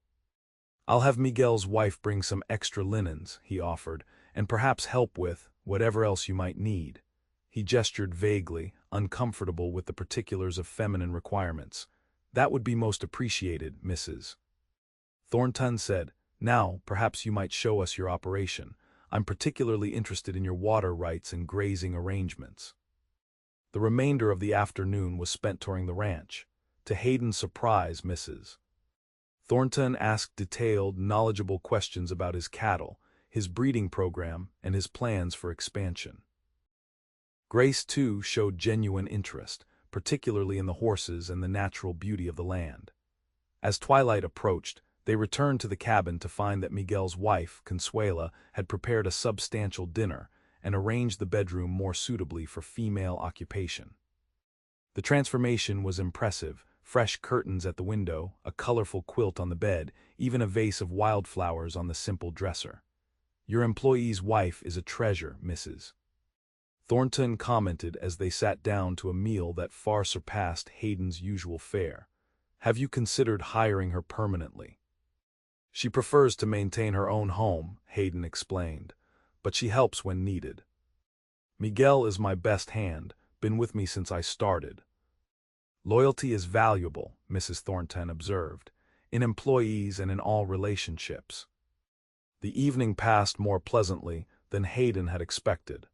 [SPEAKER 1] "I'll have Miguel's wife bring some extra linens," he offered, "and perhaps help with whatever else you might need." He gestured vaguely, uncomfortable with the particulars of feminine requirements. "That would be most appreciated, Mrs. Thornton said. "Now, perhaps you might show us your operation. I'm particularly interested in your water rights and grazing arrangements." The remainder of the afternoon was spent touring the ranch. To Hayden's surprise, Mrs. Thornton asked detailed, knowledgeable questions about his cattle, his breeding program, and his plans for expansion. Grace, too, showed genuine interest, particularly in the horses and the natural beauty of the land. As twilight approached, they returned to the cabin to find that Miguel's wife, Consuela, had prepared a substantial dinner and arranged the bedroom more suitably for female occupation. The transformation was impressive: fresh curtains at the window, a colorful quilt on the bed, even a vase of wildflowers on the simple dresser. "Your employee's wife is a treasure, Mrs. Thornton commented as they sat down to a meal that far surpassed Hayden's usual fare. "Have you considered hiring her permanently?" "She prefers to maintain her own home," Hayden explained, "but she helps when needed. Miguel is my best hand, been with me since I started." "Loyalty is valuable," Mrs. Thornton observed, "in employees and in all relationships." The evening passed more pleasantly than Hayden had expected.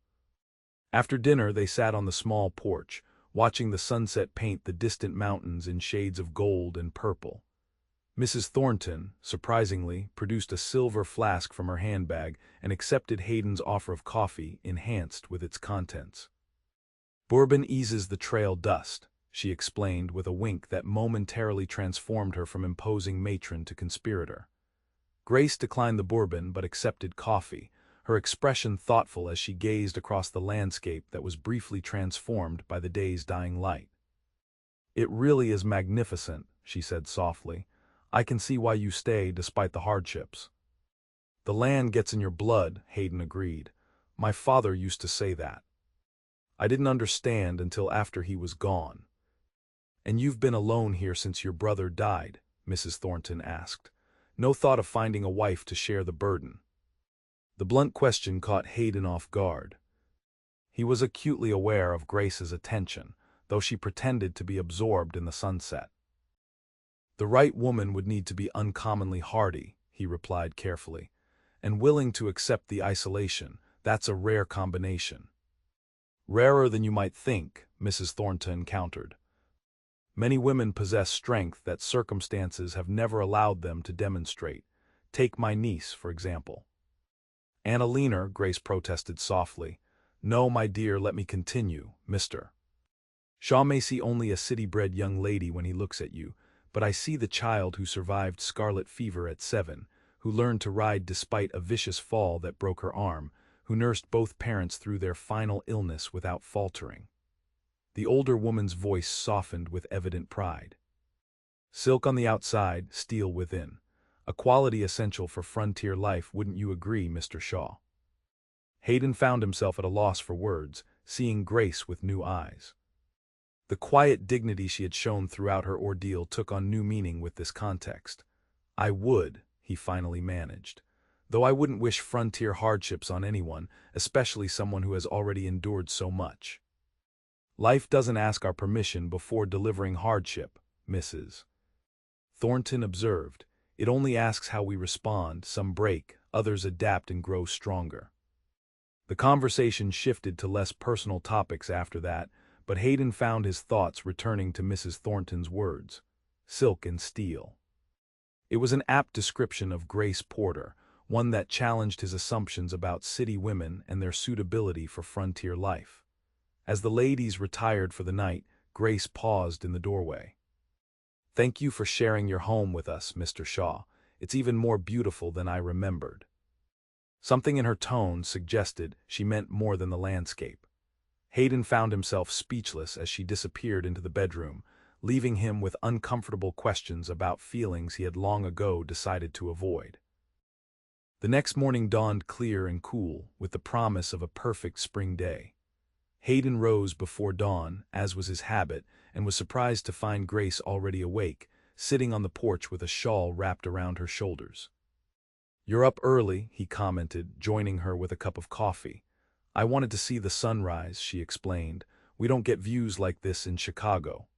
[SPEAKER 1] After dinner they sat on the small porch, watching the sunset paint the distant mountains in shades of gold and purple. Mrs. Thornton, surprisingly, produced a silver flask from her handbag and accepted Hayden's offer of coffee, enhanced with its contents. "Bourbon eases the trail dust," she explained with a wink that momentarily transformed her from imposing matron to conspirator. Grace declined the bourbon but accepted coffee, her expression thoughtful as she gazed across the landscape that was briefly transformed by the day's dying light. "It really is magnificent," she said softly. "I can see why you stay despite the hardships." "The land gets in your blood," Hayden agreed. "My father used to say that. I didn't understand until after he was gone." "And you've been alone here since your brother died?" Mrs. Thornton asked. "No thought of finding a wife to share the burden?" The blunt question caught Hayden off guard. He was acutely aware of Grace's attention, though she pretended to be absorbed in the sunset. "The right woman would need to be uncommonly hardy," he replied carefully, "and willing to accept the isolation. That's a rare combination." "Rarer than you might think," Mrs. Thornton countered. "Many women possess strength that circumstances have never allowed them to demonstrate. Take my niece, for example." "Anna Leaner," Grace protested softly. "No, my dear, let me continue, Mr. Shaw may see only a city-bred young lady when he looks at you, but I see the child who survived scarlet fever at 7, who learned to ride despite a vicious fall that broke her arm, who nursed both parents through their final illness without faltering." The older woman's voice softened with evident pride. "Silk on the outside, steel within. A quality essential for frontier life, wouldn't you agree, Mr. Shaw?" Hayden found himself at a loss for words, seeing Grace with new eyes. The quiet dignity she had shown throughout her ordeal took on new meaning with this context. "I would," he finally managed. "Though I wouldn't wish frontier hardships on anyone, especially someone who has already endured so much." "Life doesn't ask our permission before delivering hardship, Mrs. Thornton observed. It only asks how we respond. Some break, others adapt and grow stronger." The conversation shifted to less personal topics after that, but Hayden found his thoughts returning to Mrs. Thornton's words. Silk and steel. It was an apt description of Grace Porter, one that challenged his assumptions about city women and their suitability for frontier life. As the ladies retired for the night, Grace paused in the doorway. "Thank you for sharing your home with us, Mr. Shaw. It's even more beautiful than I remembered." Something in her tone suggested she meant more than the landscape. Hayden found himself speechless as she disappeared into the bedroom, leaving him with uncomfortable questions about feelings he had long ago decided to avoid. The next morning dawned clear and cool, with the promise of a perfect spring day. Hayden rose before dawn, as was his habit, and was surprised to find Grace already awake, sitting on the porch with a shawl wrapped around her shoulders. "You're up early," he commented, joining her with a cup of coffee. "I wanted to see the sunrise," she explained. "We don't get views like this in Chicago."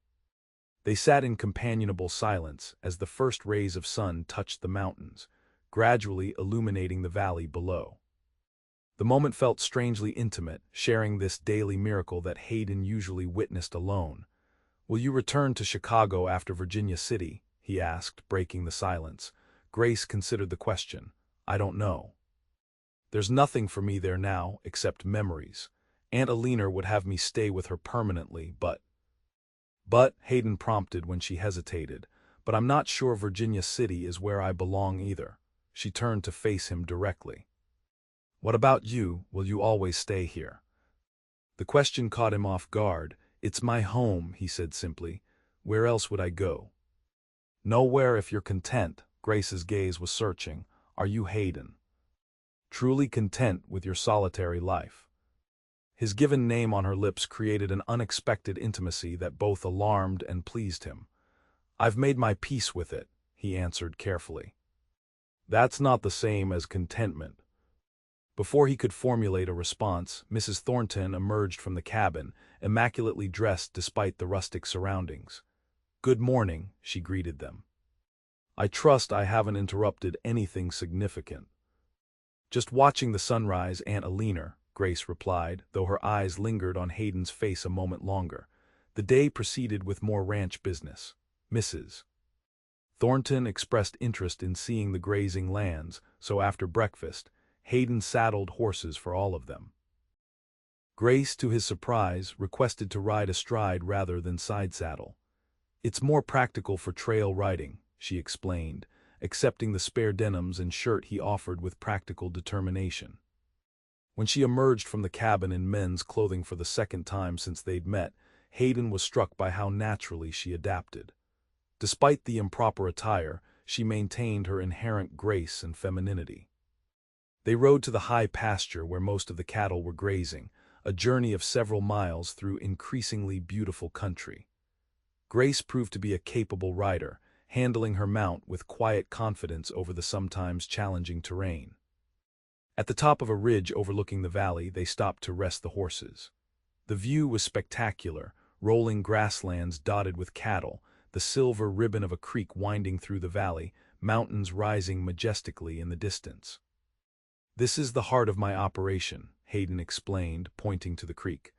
[SPEAKER 1] They sat in companionable silence as the first rays of sun touched the mountains, gradually illuminating the valley below. The moment felt strangely intimate, sharing this daily miracle that Hayden usually witnessed alone. "Will you return to Chicago after Virginia City?" he asked, breaking the silence. Grace considered the question. "I don't know. There's nothing for me there now, except memories. Aunt Alina would have me stay with her permanently, but—" Hayden prompted when she hesitated. "But I'm not sure Virginia City is where I belong either." She turned to face him directly. "What about you? Will you always stay here?" The question caught him off guard. "It's my home," he said simply. "Where else would I go?" "Nowhere if you're content." Grace's gaze was searching. "Are you, Hayden, truly content with your solitary life?" His given name on her lips created an unexpected intimacy that both alarmed and pleased him. "I've made my peace with it," he answered carefully. "That's not the same as contentment." Before he could formulate a response, Mrs. Thornton emerged from the cabin, immaculately dressed despite the rustic surroundings. "Good morning," she greeted them. "I trust I haven't interrupted anything significant." "Just watching the sunrise, Aunt Alina," Grace replied, though her eyes lingered on Hayden's face a moment longer. The day proceeded with more ranch business. Mrs. Thornton expressed interest in seeing the grazing lands, so after breakfast, Hayden saddled horses for all of them. Grace, to his surprise, requested to ride astride rather than side saddle. "It's more practical for trail riding," she explained, accepting the spare denims and shirt he offered with practical determination. When she emerged from the cabin in men's clothing for the second time since they'd met, Hayden was struck by how naturally she adapted. Despite the improper attire, she maintained her inherent grace and femininity. They rode to the high pasture where most of the cattle were grazing, a journey of several miles through increasingly beautiful country. Grace proved to be a capable rider, handling her mount with quiet confidence over the sometimes challenging terrain. At the top of a ridge overlooking the valley, they stopped to rest the horses. The view was spectacular, rolling grasslands dotted with cattle, the silver ribbon of a creek winding through the valley, mountains rising majestically in the distance. "This is the heart of my operation," Hayden explained, pointing to the creek.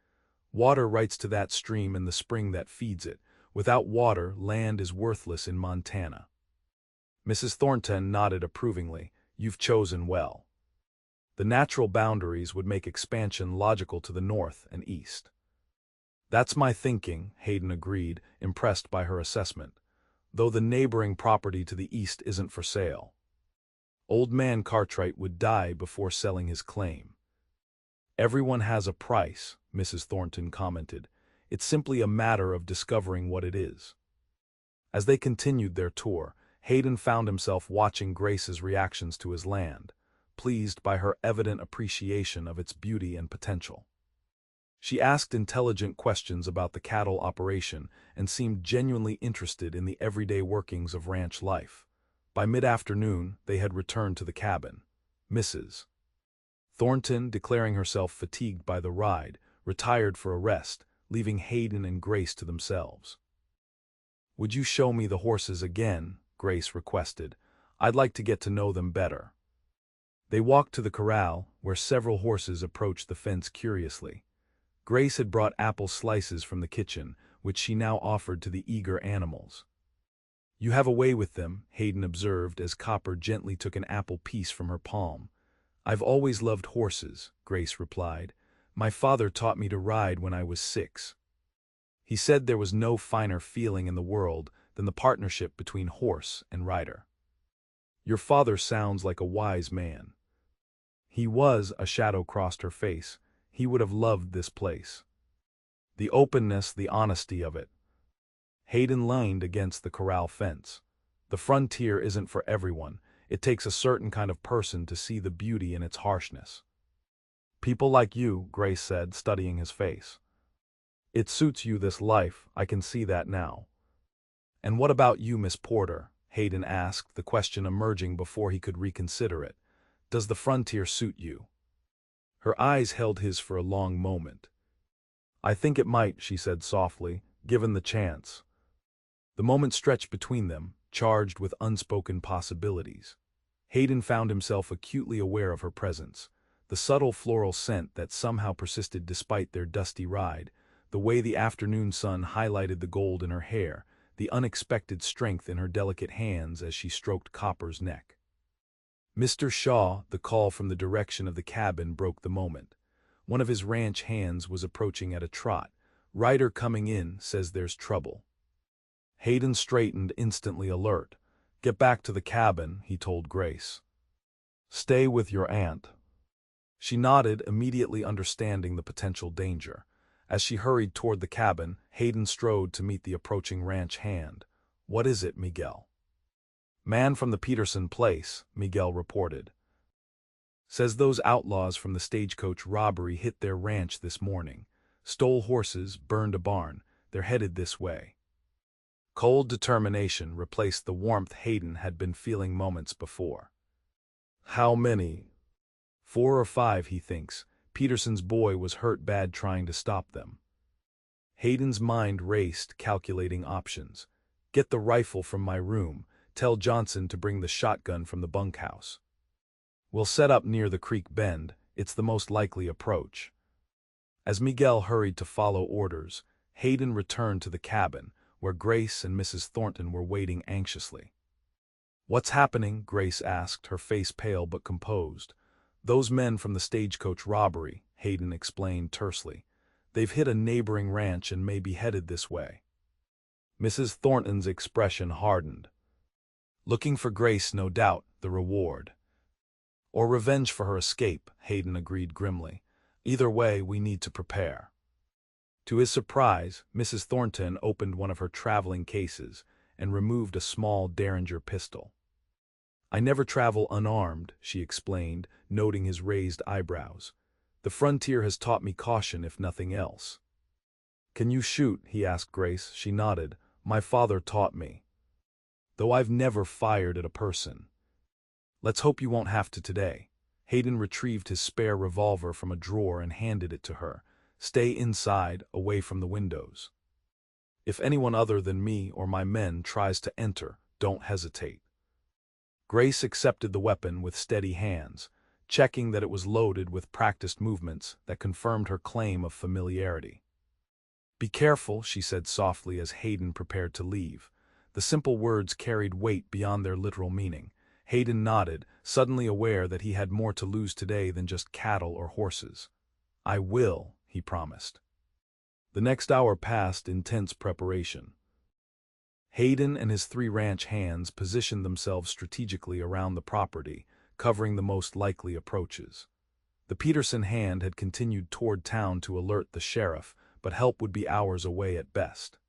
[SPEAKER 1] "Water writes to that stream and the spring that feeds it. Without water, land is worthless in Montana." Mrs. Thornton nodded approvingly. "You've chosen well. The natural boundaries would make expansion logical to the north and east." "That's my thinking," Hayden agreed, impressed by her assessment, "though the neighboring property to the east isn't for sale. Old man Cartwright would die before selling his claim." "Everyone has a price," Mrs. Thornton commented. "It's simply a matter of discovering what it is." As they continued their tour, Hayden found himself watching Grace's reactions to his land, pleased by her evident appreciation of its beauty and potential. She asked intelligent questions about the cattle operation and seemed genuinely interested in the everyday workings of ranch life. By mid-afternoon, they had returned to the cabin. Mrs. Thornton, declaring herself fatigued by the ride, retired for a rest, leaving Hayden and Grace to themselves. "Would you show me the horses again?" Grace requested. "I'd like to get to know them better." They walked to the corral, where several horses approached the fence curiously. Grace had brought apple slices from the kitchen, which she now offered to the eager animals. "You have a way with them," Hayden observed as Copper gently took an apple piece from her palm. "I've always loved horses," Grace replied. "My father taught me to ride when I was 6. He said there was no finer feeling in the world than the partnership between horse and rider." "Your father sounds like a wise man." "He was," a shadow crossed her face. "He would have loved this place. The openness, the honesty of it." Hayden leaned against the corral fence. "The frontier isn't for everyone. It takes a certain kind of person to see the beauty in its harshness." "People like you," Grace said, studying his face. "It suits you, this life, I can see that now." "And what about you, Miss Porter?" Hayden asked, the question emerging before he could reconsider it. "Does the frontier suit you?" Her eyes held his for a long moment. "I think it might," she said softly, "given the chance." The moment stretched between them, charged with unspoken possibilities. Hayden found himself acutely aware of her presence, the subtle floral scent that somehow persisted despite their dusty ride, the way the afternoon sun highlighted the gold in her hair, the unexpected strength in her delicate hands as she stroked Copper's neck. "Mr. Shaw," the call from the direction of the cabin broke the moment. One of his ranch hands was approaching at a trot. "Rider coming in, says there's trouble." Hayden straightened, instantly alert. "Get back to the cabin," he told Grace. "Stay with your aunt." She nodded, immediately understanding the potential danger. As she hurried toward the cabin, Hayden strode to meet the approaching ranch hand. "What is it, Miguel?" "Man from the Peterson place," Miguel reported. "Says those outlaws from the stagecoach robbery hit their ranch this morning. Stole horses, burned a barn. They're headed this way." Cold determination replaced the warmth Hayden had been feeling moments before. "How many?" "4 or 5, he thinks. Peterson's boy was hurt bad trying to stop them." Hayden's mind raced, calculating options. "Get the rifle from my room. Tell Johnson to bring the shotgun from the bunkhouse. We'll set up near the creek bend. It's the most likely approach." As Miguel hurried to follow orders, Hayden returned to the cabin, where Grace and Mrs. Thornton were waiting anxiously. "What's happening?" Grace asked, her face pale but composed. "Those men from the stagecoach robbery," Hayden explained tersely. "They've hit a neighboring ranch and may be headed this way." Mrs. Thornton's expression hardened. "Looking for Grace, no doubt, the reward. Or revenge for her escape," Hayden agreed grimly. "Either way, we need to prepare." To his surprise, Mrs. Thornton opened one of her traveling cases and removed a small Derringer pistol. "I never travel unarmed," she explained, noting his raised eyebrows. "The frontier has taught me caution, if nothing else." "Can you shoot?" he asked Grace. She nodded. "My father taught me. Though I've never fired at a person." "Let's hope you won't have to today." Hayden retrieved his spare revolver from a drawer and handed it to her. "Stay inside, away from the windows. If anyone other than me or my men tries to enter, don't hesitate." Grace accepted the weapon with steady hands, checking that it was loaded with practiced movements that confirmed her claim of familiarity. "Be careful," she said softly as Hayden prepared to leave. The simple words carried weight beyond their literal meaning. Hayden nodded, suddenly aware that he had more to lose today than just cattle or horses. "I will," he promised. The next hour passed in tense preparation. Hayden and his 3 ranch hands positioned themselves strategically around the property, covering the most likely approaches. The Peterson hand had continued toward town to alert the sheriff, but help would be hours away at best.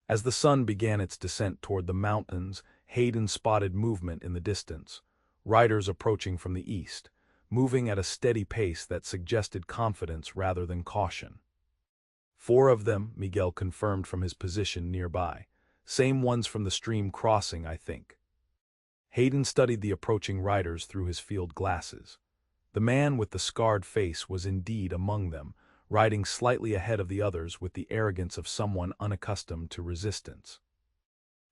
[SPEAKER 1] As the sun began its descent toward the mountains, Hayden spotted movement in the distance, riders approaching from the east, moving at a steady pace that suggested confidence rather than caution. 4 of them, Miguel confirmed from his position nearby. "Same ones from the stream crossing, I think." Hayden studied the approaching riders through his field glasses. The man with the scarred face was indeed among them, riding slightly ahead of the others with the arrogance of someone unaccustomed to resistance.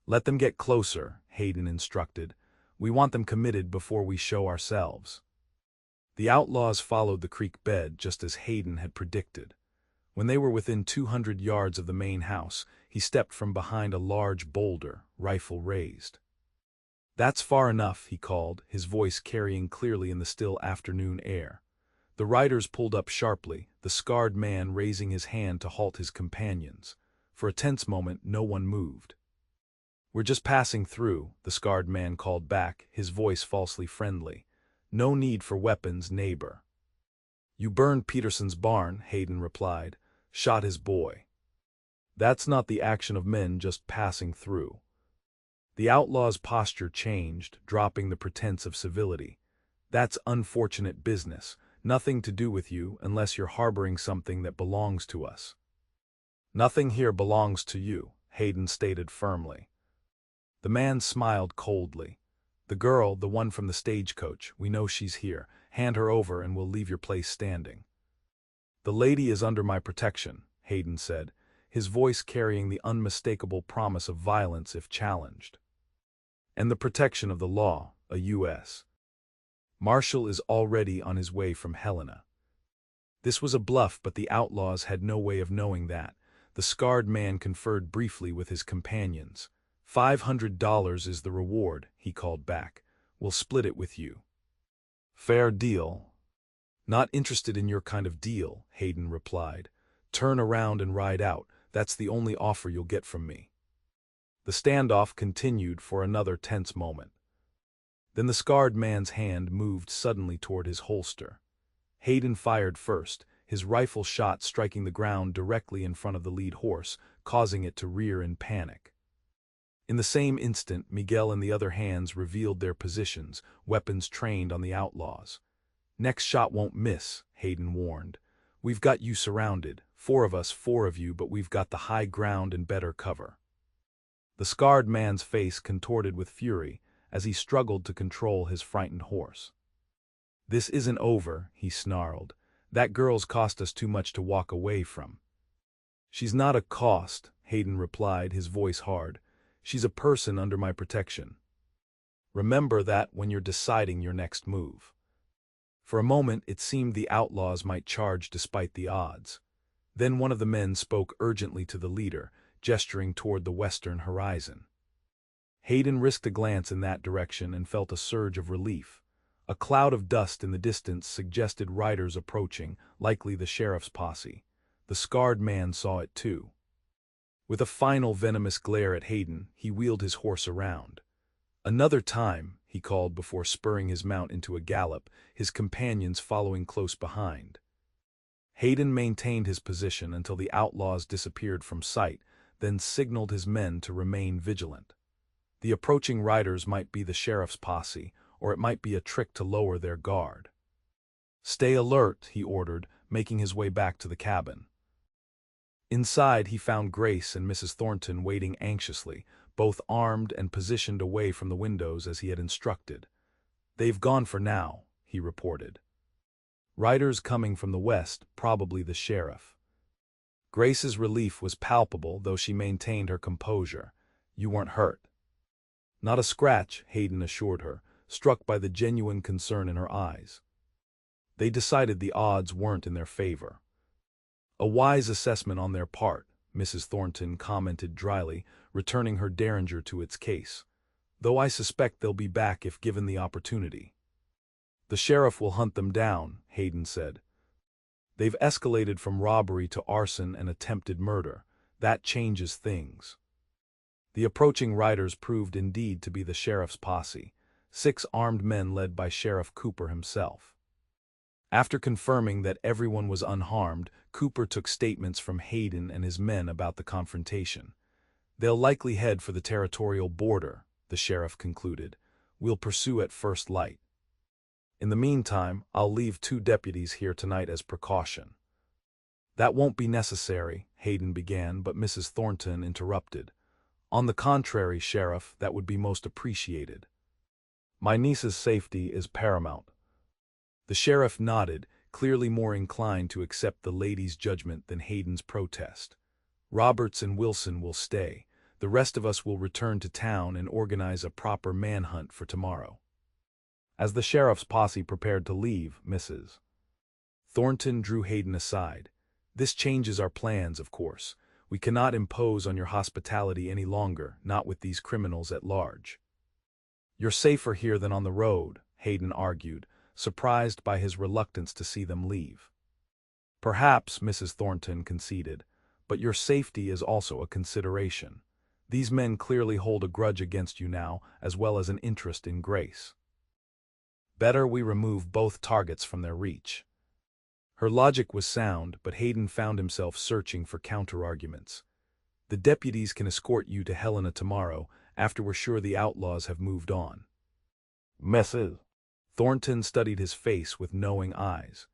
[SPEAKER 1] "Let them get closer," Hayden instructed. "We want them committed before we show ourselves." The outlaws followed the creek bed just as Hayden had predicted. When they were within 200 yards of the main house, he stepped from behind a large boulder, rifle raised. "That's far enough," he called, his voice carrying clearly in the still afternoon air. The riders pulled up sharply, the scarred man raising his hand to halt his companions. For a tense moment, no one moved. "We're just passing through," the scarred man called back, his voice falsely friendly. "No need for weapons, neighbor." "You burned Peterson's barn," Hayden replied. "Shot his boy. That's not the action of men just passing through." The outlaw's posture changed, dropping the pretense of civility. "That's unfortunate business. Nothing to do with you unless you're harboring something that belongs to us." "Nothing here belongs to you," Hayden stated firmly. The man smiled coldly. "The girl, the one from the stagecoach, we know she's here. Hand her over and we'll leave your place standing." "The lady is under my protection," Hayden said, his voice carrying the unmistakable promise of violence if challenged. "And the protection of the law, a U.S. Marshal is already on his way from Helena." This was a bluff, but the outlaws had no way of knowing that. The scarred man conferred briefly with his companions. $500 is the reward," he called back. "We'll split it with you." "Fair deal." "Not interested in your kind of deal," Hayden replied. "Turn around and ride out. That's the only offer you'll get from me." The standoff continued for another tense moment. Then the scarred man's hand moved suddenly toward his holster. Hayden fired first, his rifle shot striking the ground directly in front of the lead horse, causing it to rear in panic. In the same instant, Miguel and the other hands revealed their positions, weapons trained on the outlaws. "Next shot won't miss," Hayden warned. "We've got you surrounded. 4 of us, 4 of you, but we've got the high ground and better cover." The scarred man's face contorted with fury as he struggled to control his frightened horse. "This isn't over," he snarled. "That girl's cost us too much to walk away from." "She's not a cost," Hayden replied, his voice hard. "She's a person under my protection. Remember that when you're deciding your next move." For a moment it seemed the outlaws might charge despite the odds. Then one of the men spoke urgently to the leader, gesturing toward the western horizon. Hayden risked a glance in that direction and felt a surge of relief. A cloud of dust in the distance suggested riders approaching, likely the sheriff's posse. The scarred man saw it too. With a final venomous glare at Hayden, he wheeled his horse around. "Another time," he called before spurring his mount into a gallop, his companions following close behind. Hayden maintained his position until the outlaws disappeared from sight, then signaled his men to remain vigilant. The approaching riders might be the sheriff's posse, or it might be a trick to lower their guard. "Stay alert," he ordered, making his way back to the cabin. Inside, he found Grace and Mrs. Thornton waiting anxiously, both armed and positioned away from the windows as he had instructed. "They've gone for now," he reported. "Riders coming from the west, probably the sheriff." Grace's relief was palpable, though she maintained her composure. "You weren't hurt?" "Not a scratch," Hayden assured her, struck by the genuine concern in her eyes. They decided the odds weren't in their favor. "A wise assessment on their part," Mrs. Thornton commented dryly, returning her derringer to its case. "Though I suspect they'll be back if given the opportunity." "The sheriff will hunt them down," Hayden said. "They've escalated from robbery to arson and attempted murder. That changes things." The approaching riders proved indeed to be the sheriff's posse, 6 armed men led by Sheriff Cooper himself. After confirming that everyone was unharmed, Cooper took statements from Hayden and his men about the confrontation. "They'll likely head for the territorial border," the sheriff concluded. "We'll pursue at first light. In the meantime, I'll leave 2 deputies here tonight as precaution." "That won't be necessary," Hayden began, but Mrs. Thornton interrupted. "On the contrary, Sheriff, that would be most appreciated. My niece's safety is paramount." The sheriff nodded, clearly more inclined to accept the lady's judgment than Hayden's protest. "Roberts and Wilson will stay. The rest of us will return to town and organize a proper manhunt for tomorrow." As the sheriff's posse prepared to leave, Mrs. Thornton drew Hayden aside. "This changes our plans, of course. We cannot impose on your hospitality any longer, not with these criminals at large." "You're safer here than on the road," Hayden argued, surprised by his reluctance to see them leave. "Perhaps," Mrs. Thornton conceded, "but your safety is also a consideration. These men clearly hold a grudge against you now, as well as an interest in Grace. Better we remove both targets from their reach." Her logic was sound, but Hayden found himself searching for counter-arguments. "The deputies can escort you to Helena tomorrow, after we're sure the outlaws have moved on." "Mrs. Thornton studied his face with knowing eyes.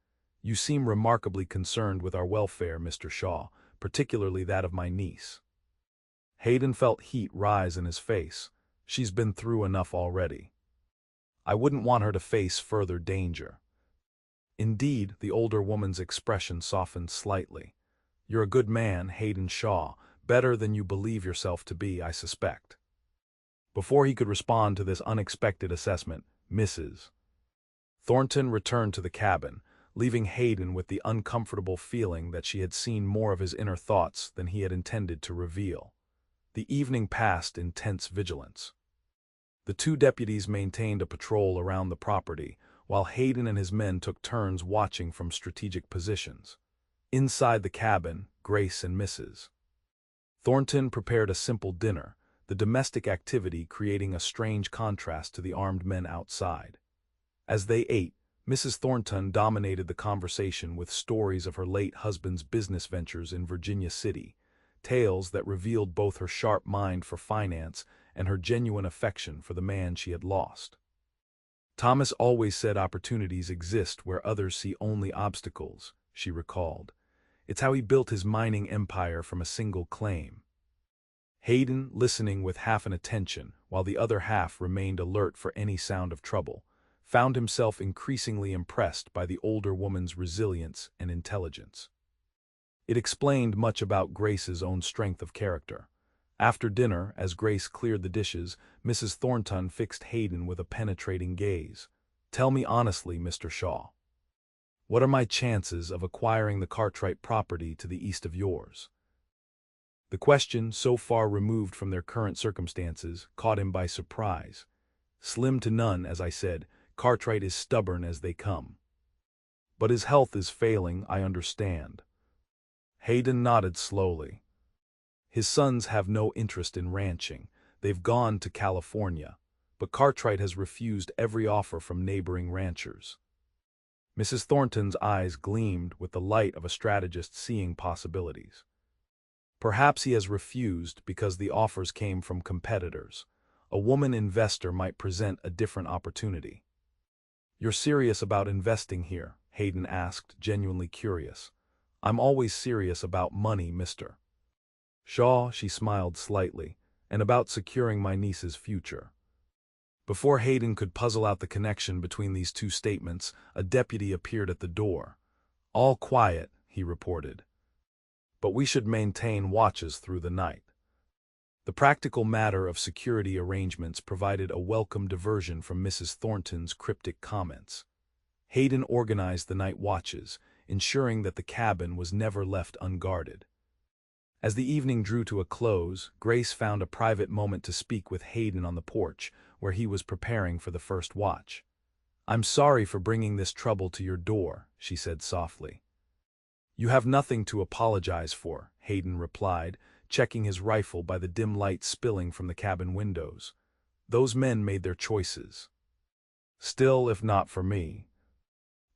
[SPEAKER 1] "You seem remarkably concerned with our welfare, Mr. Shaw, particularly that of my niece." Hayden felt heat rise in his face. "She's been through enough already. I wouldn't want her to face further danger." Indeed, the older woman's expression softened slightly. "You're a good man, Hayden Shaw, better than you believe yourself to be, I suspect." Before he could respond to this unexpected assessment, Mrs. Thornton returned to the cabin, leaving Hayden with the uncomfortable feeling that she had seen more of his inner thoughts than he had intended to reveal. The evening passed in tense vigilance. The 2 deputies maintained a patrol around the property, while Hayden and his men took turns watching from strategic positions. Inside the cabin, Grace and Mrs. Thornton prepared a simple dinner, the domestic activity creating a strange contrast to the armed men outside. As they ate, Mrs. Thornton dominated the conversation with stories of her late husband's business ventures in Virginia City, tales that revealed both her sharp mind for finance and her genuine affection for the man she had lost. "Thomas always said opportunities exist where others see only obstacles," she recalled. "It's how he built his mining empire from a single claim." Hayden, listening with half an attention, while the other half remained alert for any sound of trouble, found himself increasingly impressed by the older woman's resilience and intelligence. It explained much about Grace's own strength of character. After dinner, as Grace cleared the dishes, Mrs. Thornton fixed Hayden with a penetrating gaze. "Tell me honestly, Mr. Shaw. What are my chances of acquiring the Cartwright property to the east of yours?" The question, so far removed from their current circumstances, caught him by surprise. Slim to none, as I said, Cartwright is stubborn as they come. But his health is failing, I understand. Hayden nodded slowly. His sons have no interest in ranching. They've gone to California. But Cartwright has refused every offer from neighboring ranchers. Mrs. Thornton's eyes gleamed with the light of a strategist seeing possibilities. Perhaps he has refused because the offers came from competitors. A woman investor might present a different opportunity. "You're serious about investing here?" Hayden asked, genuinely curious. "I'm always serious about money, Mr. Shaw," she smiled slightly, "and about securing my niece's future." Before Hayden could puzzle out the connection between these two statements, a deputy appeared at the door. "All quiet," he reported. "But we should maintain watches through the night." The practical matter of security arrangements provided a welcome diversion from Mrs. Thornton's cryptic comments. Hayden organized the night watches, ensuring that the cabin was never left unguarded. As the evening drew to a close, Grace found a private moment to speak with Hayden on the porch, where he was preparing for the first watch. "I'm sorry for bringing this trouble to your door," she said softly. "You have nothing to apologize for," Hayden replied, checking his rifle by the dim light spilling from the cabin windows. "Those men made their choices. Still, if not for me—"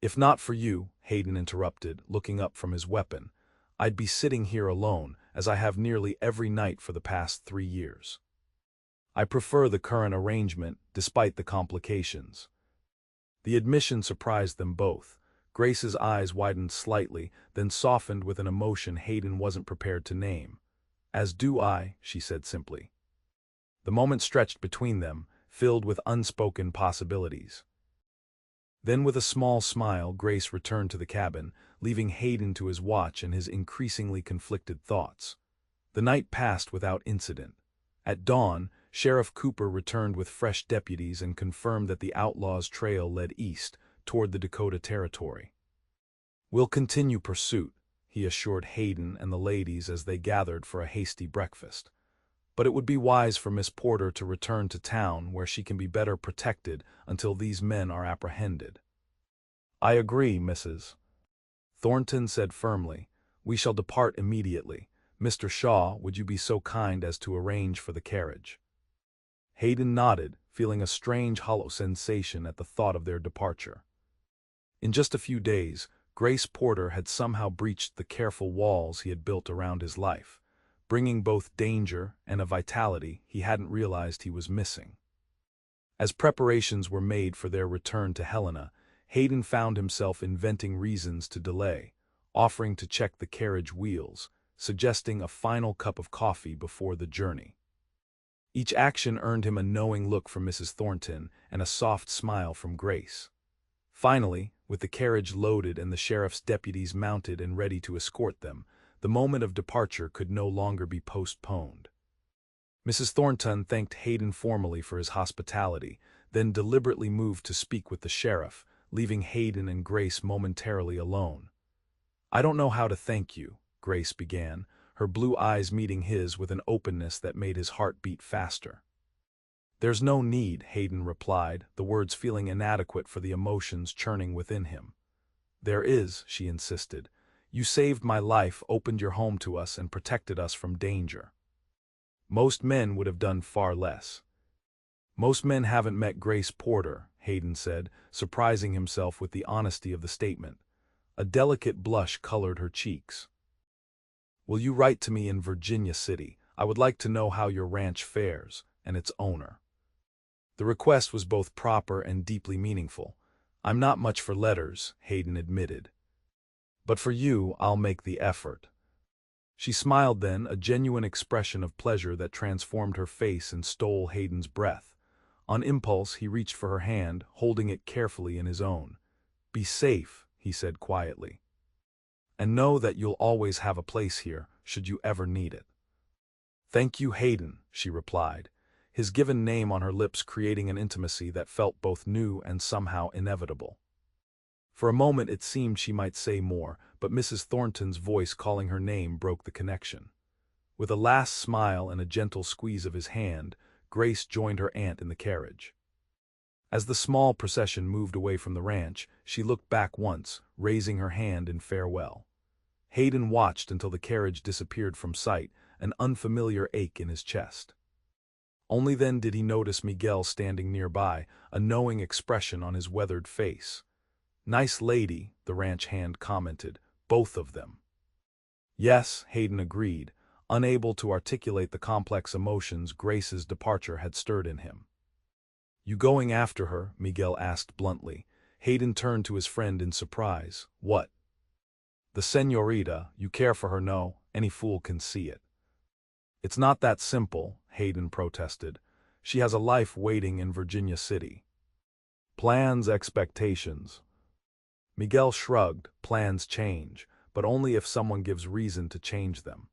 [SPEAKER 1] "If not for you," Hayden interrupted, looking up from his weapon, "I'd be sitting here alone, as I have nearly every night for the past 3 years. I prefer the current arrangement, despite the complications." The admission surprised them both. Grace's eyes widened slightly, then softened with an emotion Hayden wasn't prepared to name. "As do I," she said simply. The moment stretched between them, filled with unspoken possibilities. Then with a small smile, Grace returned to the cabin, leaving Hayden to his watch and his increasingly conflicted thoughts. The night passed without incident. At dawn, Sheriff Cooper returned with fresh deputies and confirmed that the outlaws' trail led east, toward the Dakota Territory. "We'll continue pursuit," he assured Hayden and the ladies as they gathered for a hasty breakfast. "But it would be wise for Miss Porter to return to town where she can be better protected until these men are apprehended." "I agree, Mrs. Thornton said firmly. "We shall depart immediately. Mr. Shaw, would you be so kind as to arrange for the carriage?" Hayden nodded, feeling a strange hollow sensation at the thought of their departure. In just a few days, Grace Porter had somehow breached the careful walls he had built around his life, bringing both danger and a vitality he hadn't realized he was missing. As preparations were made for their return to Helena, Hayden found himself inventing reasons to delay, offering to check the carriage wheels, suggesting a final cup of coffee before the journey. Each action earned him a knowing look from Mrs. Thornton and a soft smile from Grace. Finally, with the carriage loaded and the sheriff's deputies mounted and ready to escort them, the moment of departure could no longer be postponed. Mrs. Thornton thanked Hayden formally for his hospitality, then deliberately moved to speak with the sheriff, leaving Hayden and Grace momentarily alone. "I don't know how to thank you," Grace began, her blue eyes meeting his with an openness that made his heart beat faster. "There's no need," Hayden replied, the words feeling inadequate for the emotions churning within him. "There is," she insisted. "You saved my life, opened your home to us, and protected us from danger. Most men would have done far less." "Most men haven't met Grace Porter," Hayden said, surprising himself with the honesty of the statement. A delicate blush colored her cheeks. "Will you write to me in Virginia City? I would like to know how your ranch fares, and its owner." The request was both proper and deeply meaningful. "I'm not much for letters," Hayden admitted. "But for you, I'll make the effort." She smiled then, a genuine expression of pleasure that transformed her face and stole Hayden's breath. On impulse, he reached for her hand, holding it carefully in his own. "Be safe," he said quietly. "And know that you'll always have a place here, should you ever need it." "Thank you, Hayden," she replied, his given name on her lips creating an intimacy that felt both new and somehow inevitable. For a moment it seemed she might say more, but Mrs. Thornton's voice calling her name broke the connection. With a last smile and a gentle squeeze of his hand, Grace joined her aunt in the carriage. As the small procession moved away from the ranch, she looked back once, raising her hand in farewell. Hayden watched until the carriage disappeared from sight, an unfamiliar ache in his chest. Only then did he notice Miguel standing nearby, a knowing expression on his weathered face. "Nice lady," the ranch hand commented, "both of them." "Yes," Hayden agreed, unable to articulate the complex emotions Grace's departure had stirred in him. "You going after her?" Miguel asked bluntly. Hayden turned to his friend in surprise. "What?" "The señorita, you care for her? No, any fool can see it." "It's not that simple," Hayden protested. "She has a life waiting in Virginia City." "Plans, expectations." Miguel shrugged. "Plans change, but only if someone gives reason to change them."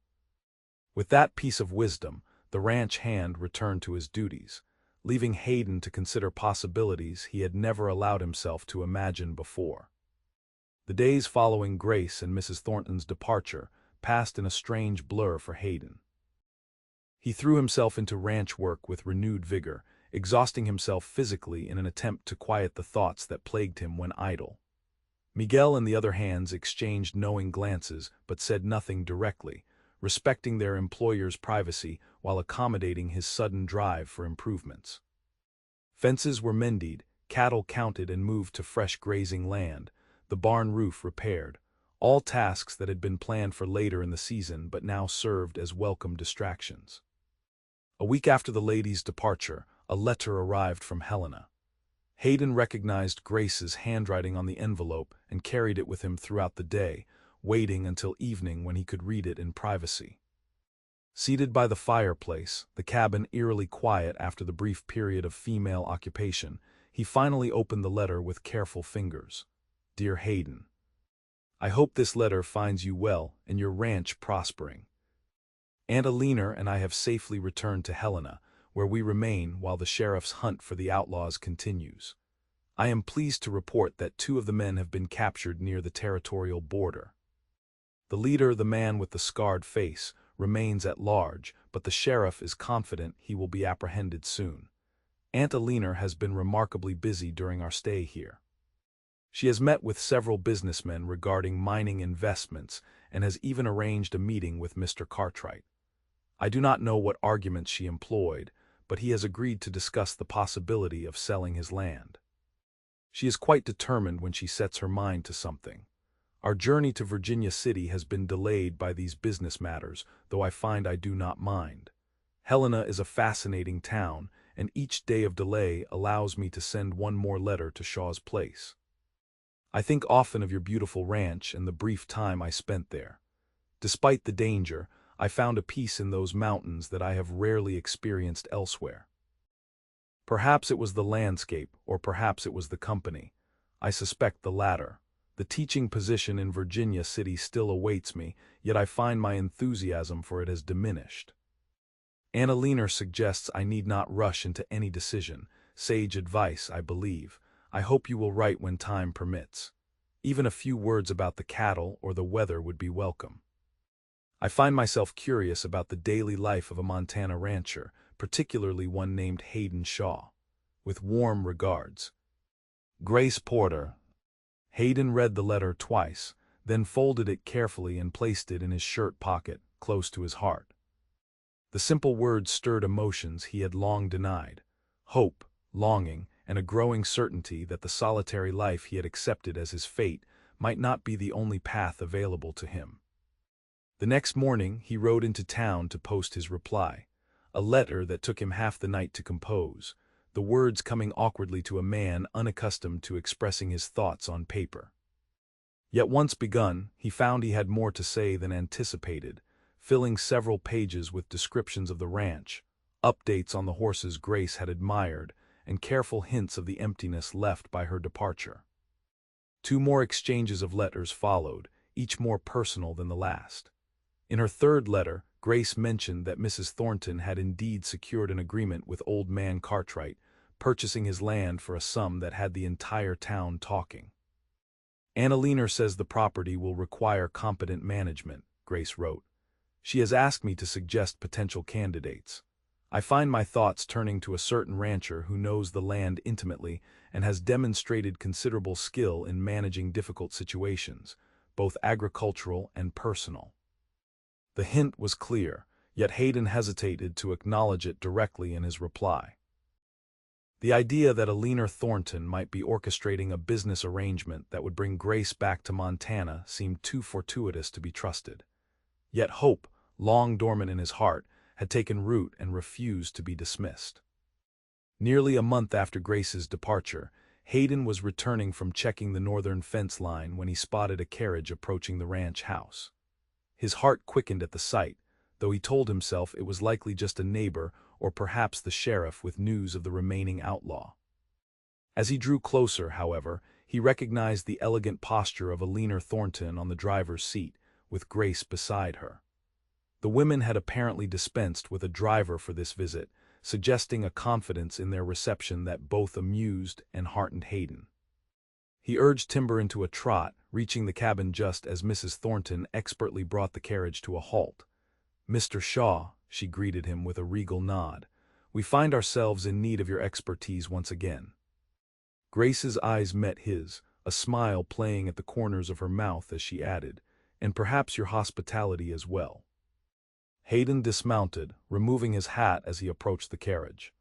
[SPEAKER 1] With that piece of wisdom, the ranch hand returned to his duties, leaving Hayden to consider possibilities he had never allowed himself to imagine before. The days following Grace and Mrs. Thornton's departure passed in a strange blur for Hayden. He threw himself into ranch work with renewed vigor, exhausting himself physically in an attempt to quiet the thoughts that plagued him when idle. Miguel and the other hands exchanged knowing glances but said nothing directly, respecting their employer's privacy while accommodating his sudden drive for improvements. Fences were mended, cattle counted and moved to fresh grazing land, the barn roof repaired, all tasks that had been planned for later in the season but now served as welcome distractions. A week after the lady's departure, a letter arrived from Helena. Hayden recognized Grace's handwriting on the envelope and carried it with him throughout the day, waiting until evening when he could read it in privacy. Seated by the fireplace, the cabin eerily quiet after the brief period of female occupation, he finally opened the letter with careful fingers. "Dear Hayden, I hope this letter finds you well and your ranch prospering. Aunt Alina and I have safely returned to Helena, where we remain while the sheriff's hunt for the outlaws continues. I am pleased to report that 2 of the men have been captured near the territorial border. The leader, the man with the scarred face, remains at large, but the sheriff is confident he will be apprehended soon. Aunt Alina has been remarkably busy during our stay here. She has met with several businessmen regarding mining investments and has even arranged a meeting with Mr. Cartwright. I do not know what arguments she employed, but he has agreed to discuss the possibility of selling his land. She is quite determined when she sets her mind to something. Our journey to Virginia City has been delayed by these business matters, though I find I do not mind. Helena is a fascinating town, and each day of delay allows me to send one more letter to Shaw's place. I think often of your beautiful ranch and the brief time I spent there. Despite the danger, I found a peace in those mountains that I have rarely experienced elsewhere. Perhaps it was the landscape, or perhaps it was the company. I suspect the latter. The teaching position in Virginia City still awaits me, yet I find my enthusiasm for it has diminished. Aunt Alina suggests I need not rush into any decision. Sage advice, I believe. I hope you will write when time permits. Even a few words about the cattle or the weather would be welcome. I find myself curious about the daily life of a Montana rancher, particularly one named Hayden Shaw. With warm regards, Grace Porter. Hayden read the letter twice, then folded it carefully and placed it in his shirt pocket, close to his heart. The simple words stirred emotions he had long denied: hope, longing, and a growing certainty that the solitary life he had accepted as his fate might not be the only path available to him. The next morning he rode into town to post his reply, a letter that took him half the night to compose, the words coming awkwardly to a man unaccustomed to expressing his thoughts on paper. Yet once begun, he found he had more to say than anticipated, filling several pages with descriptions of the ranch, updates on the horses Grace had admired, and careful hints of the emptiness left by her departure. 2 more exchanges of letters followed, each more personal than the last. In her third letter, Grace mentioned that Mrs. Thornton had indeed secured an agreement with old man Cartwright, purchasing his land for a sum that had the entire town talking. Aunt Alina says the property will require competent management, Grace wrote. She has asked me to suggest potential candidates. I find my thoughts turning to a certain rancher who knows the land intimately and has demonstrated considerable skill in managing difficult situations, both agricultural and personal. The hint was clear, yet Hayden hesitated to acknowledge it directly in his reply. The idea that Alina Thornton might be orchestrating a business arrangement that would bring Grace back to Montana seemed too fortuitous to be trusted. Yet hope, long dormant in his heart, had taken root and refused to be dismissed. Nearly a month after Grace's departure, Hayden was returning from checking the northern fence line when he spotted a carriage approaching the ranch house. His heart quickened at the sight, though he told himself it was likely just a neighbor or perhaps the sheriff with news of the remaining outlaw. As he drew closer, however, he recognized the elegant posture of Alina Thornton on the driver's seat, with Grace beside her. The women had apparently dispensed with a driver for this visit, suggesting a confidence in their reception that both amused and heartened Hayden. He urged Timber into a trot, reaching the cabin just as Mrs. Thornton expertly brought the carriage to a halt. "Mr. Shaw," she greeted him with a regal nod, "we find ourselves in need of your expertise once again." Grace's eyes met his, a smile playing at the corners of her mouth as she added, "And perhaps your hospitality as well." Hayden dismounted, removing his hat as he approached the carriage.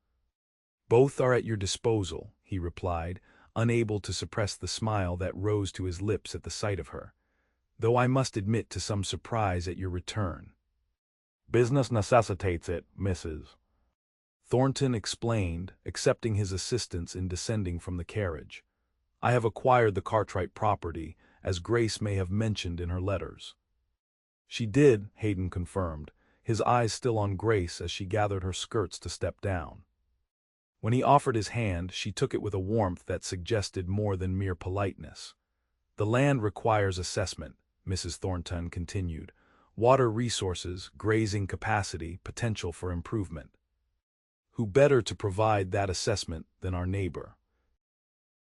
[SPEAKER 1] "Both are at your disposal," he replied, unable to suppress the smile that rose to his lips at the sight of her, "though I must admit to some surprise at your return." "Business necessitates it, Mrs. Thornton explained, accepting his assistance in descending from the carriage. "I have acquired the Cartwright property, as Grace may have mentioned in her letters." "She did," Hayden confirmed, his eyes still on Grace as she gathered her skirts to step down. When he offered his hand, she took it with a warmth that suggested more than mere politeness. "The land requires assessment," Mrs. Thornton continued. "Water resources, grazing capacity, potential for improvement. Who better to provide that assessment than our neighbor?"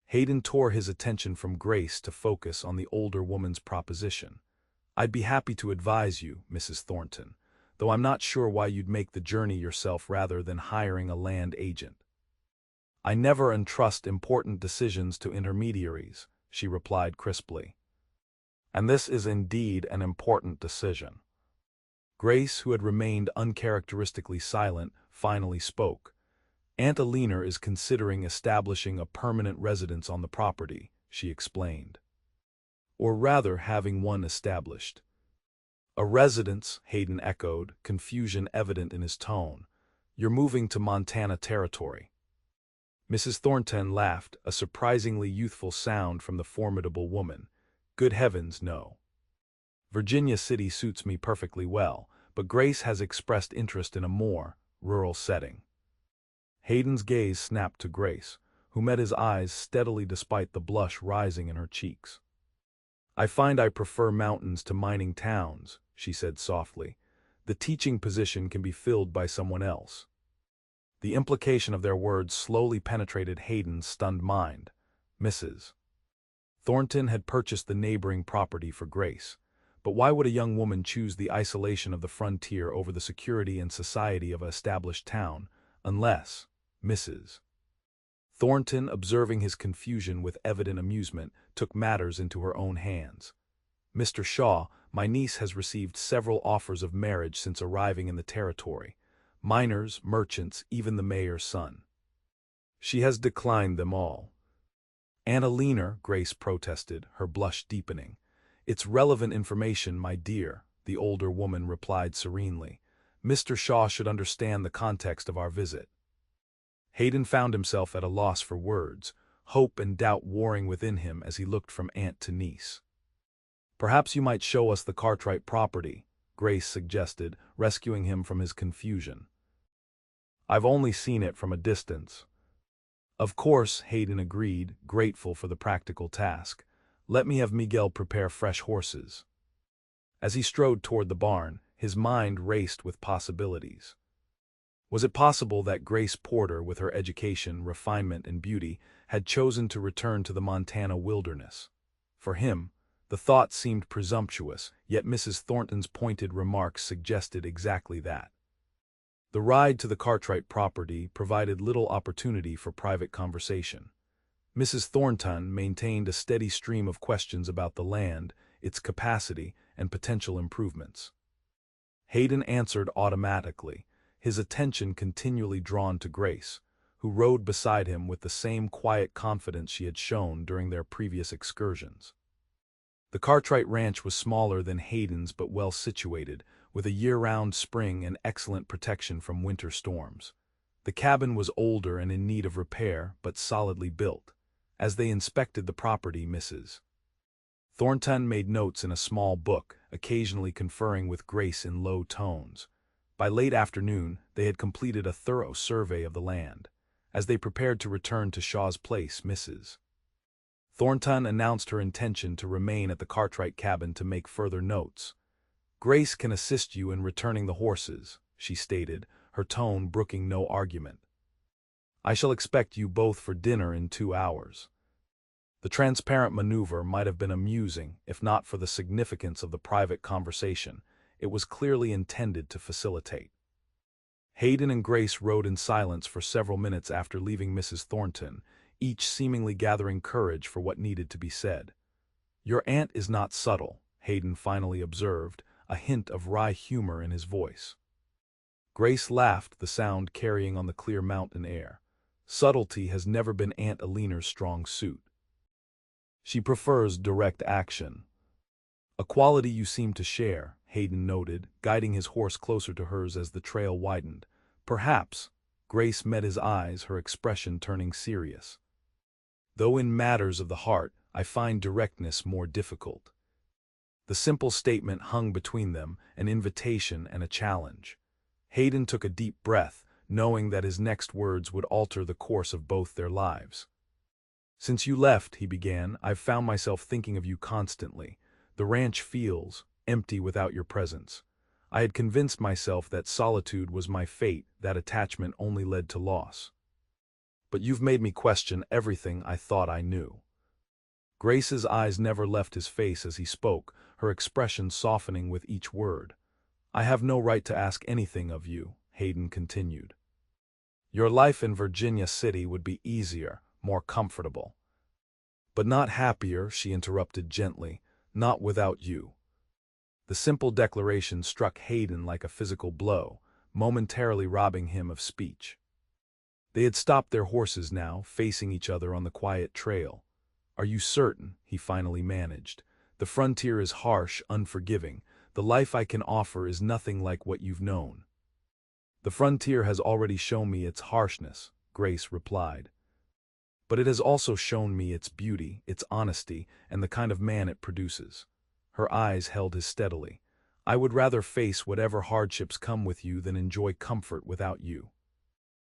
[SPEAKER 1] Hayden tore his attention from Grace to focus on the older woman's proposition. "I'd be happy to advise you, Mrs. Thornton, though I'm not sure why you'd make the journey yourself rather than hiring a land agent." "I never entrust important decisions to intermediaries," she replied crisply. "And this is indeed an important decision." Grace, who had remained uncharacteristically silent, finally spoke. "Aunt Alina is considering establishing a permanent residence on the property," she explained. "Or rather having one established." "A residence," Hayden echoed, confusion evident in his tone. "You're moving to Montana territory." Mrs. Thornton laughed, a surprisingly youthful sound from the formidable woman. "Good heavens, no. Virginia City suits me perfectly well, but Grace has expressed interest in a more rural setting." Hayden's gaze snapped to Grace, who met his eyes steadily despite the blush rising in her cheeks. "I find I prefer mountains to mining towns," she said softly. "The teaching position can be filled by someone else." The implication of their words slowly penetrated Hayden's stunned mind. Mrs. Thornton had purchased the neighboring property for Grace, but why would a young woman choose the isolation of the frontier over the security and society of an established town, unless Mrs. Thornton, observing his confusion with evident amusement, took matters into her own hands. "Mr. Shaw, my niece has received several offers of marriage since arriving in the territory. Miners, merchants, even the mayor's son. She has declined them all." "Aunt Alina," Grace protested, her blush deepening. "It's relevant information, my dear," the older woman replied serenely. "Mr. Shaw should understand the context of our visit." Hayden found himself at a loss for words, hope and doubt warring within him as he looked from aunt to niece. "Perhaps you might show us the Cartwright property," Grace suggested, rescuing him from his confusion. "I've only seen it from a distance." "Of course," Hayden agreed, grateful for the practical task. "Let me have Miguel prepare fresh horses." As he strode toward the barn, his mind raced with possibilities. Was it possible that Grace Porter, with her education, refinement, and beauty, had chosen to return to the Montana wilderness? For him, The thought seemed presumptuous, yet Mrs. Thornton's pointed remarks suggested exactly that. The ride to the Cartwright property provided little opportunity for private conversation. Mrs. Thornton maintained a steady stream of questions about the land, its capacity, and potential improvements. Hayden answered automatically, his attention continually drawn to Grace, who rode beside him with the same quiet confidence she had shown during their previous excursions. The Cartwright ranch was smaller than Hayden's but well situated, with a year-round spring and excellent protection from winter storms. The cabin was older and in need of repair, but solidly built. As they inspected the property, Mrs. Thornton made notes in a small book, occasionally conferring with Grace in low tones. By late afternoon, they had completed a thorough survey of the land. As they prepared to return to Shaw's place, Mrs. Thornton announced her intention to remain at the Cartwright cabin to make further notes. "Grace can assist you in returning the horses," she stated, her tone brooking no argument. "I shall expect you both for dinner in 2 hours." The transparent maneuver might have been amusing, if not for the significance of the private conversation. It was clearly intended to facilitate. Hayden and Grace rode in silence for several minutes after leaving Mrs. Thornton, each seemingly gathering courage for what needed to be said. "Your aunt is not subtle," Hayden finally observed, a hint of wry humor in his voice. Grace laughed, the sound carrying on the clear mountain air. "Subtlety has never been Aunt Alina's strong suit. She prefers direct action." "A quality you seem to share," Hayden noted, guiding his horse closer to hers as the trail widened. "Perhaps." Grace met his eyes, her expression turning serious. "Though in matters of the heart, I find directness more difficult." The simple statement hung between them, an invitation and a challenge. Hayden took a deep breath, knowing that his next words would alter the course of both their lives. "Since you left," he began, "I've found myself thinking of you constantly. The ranch feels empty without your presence. I had convinced myself that solitude was my fate, that attachment only led to loss. But you've made me question everything I thought I knew." Grace's eyes never left his face as he spoke, her expression softening with each word. "I have no right to ask anything of you," Hayden continued. "Your life in Virginia City would be easier, more comfortable." "But not happier," she interrupted gently, "not without you." The simple declaration struck Hayden like a physical blow, momentarily robbing him of speech. They had stopped their horses now, facing each other on the quiet trail. "Are you certain?" he finally managed. "The frontier is harsh, unforgiving. The life I can offer is nothing like what you've known." "The frontier has already shown me its harshness," Grace replied. "But it has also shown me its beauty, its honesty, and the kind of man it produces." Her eyes held his steadily. "I would rather face whatever hardships come with you than enjoy comfort without you."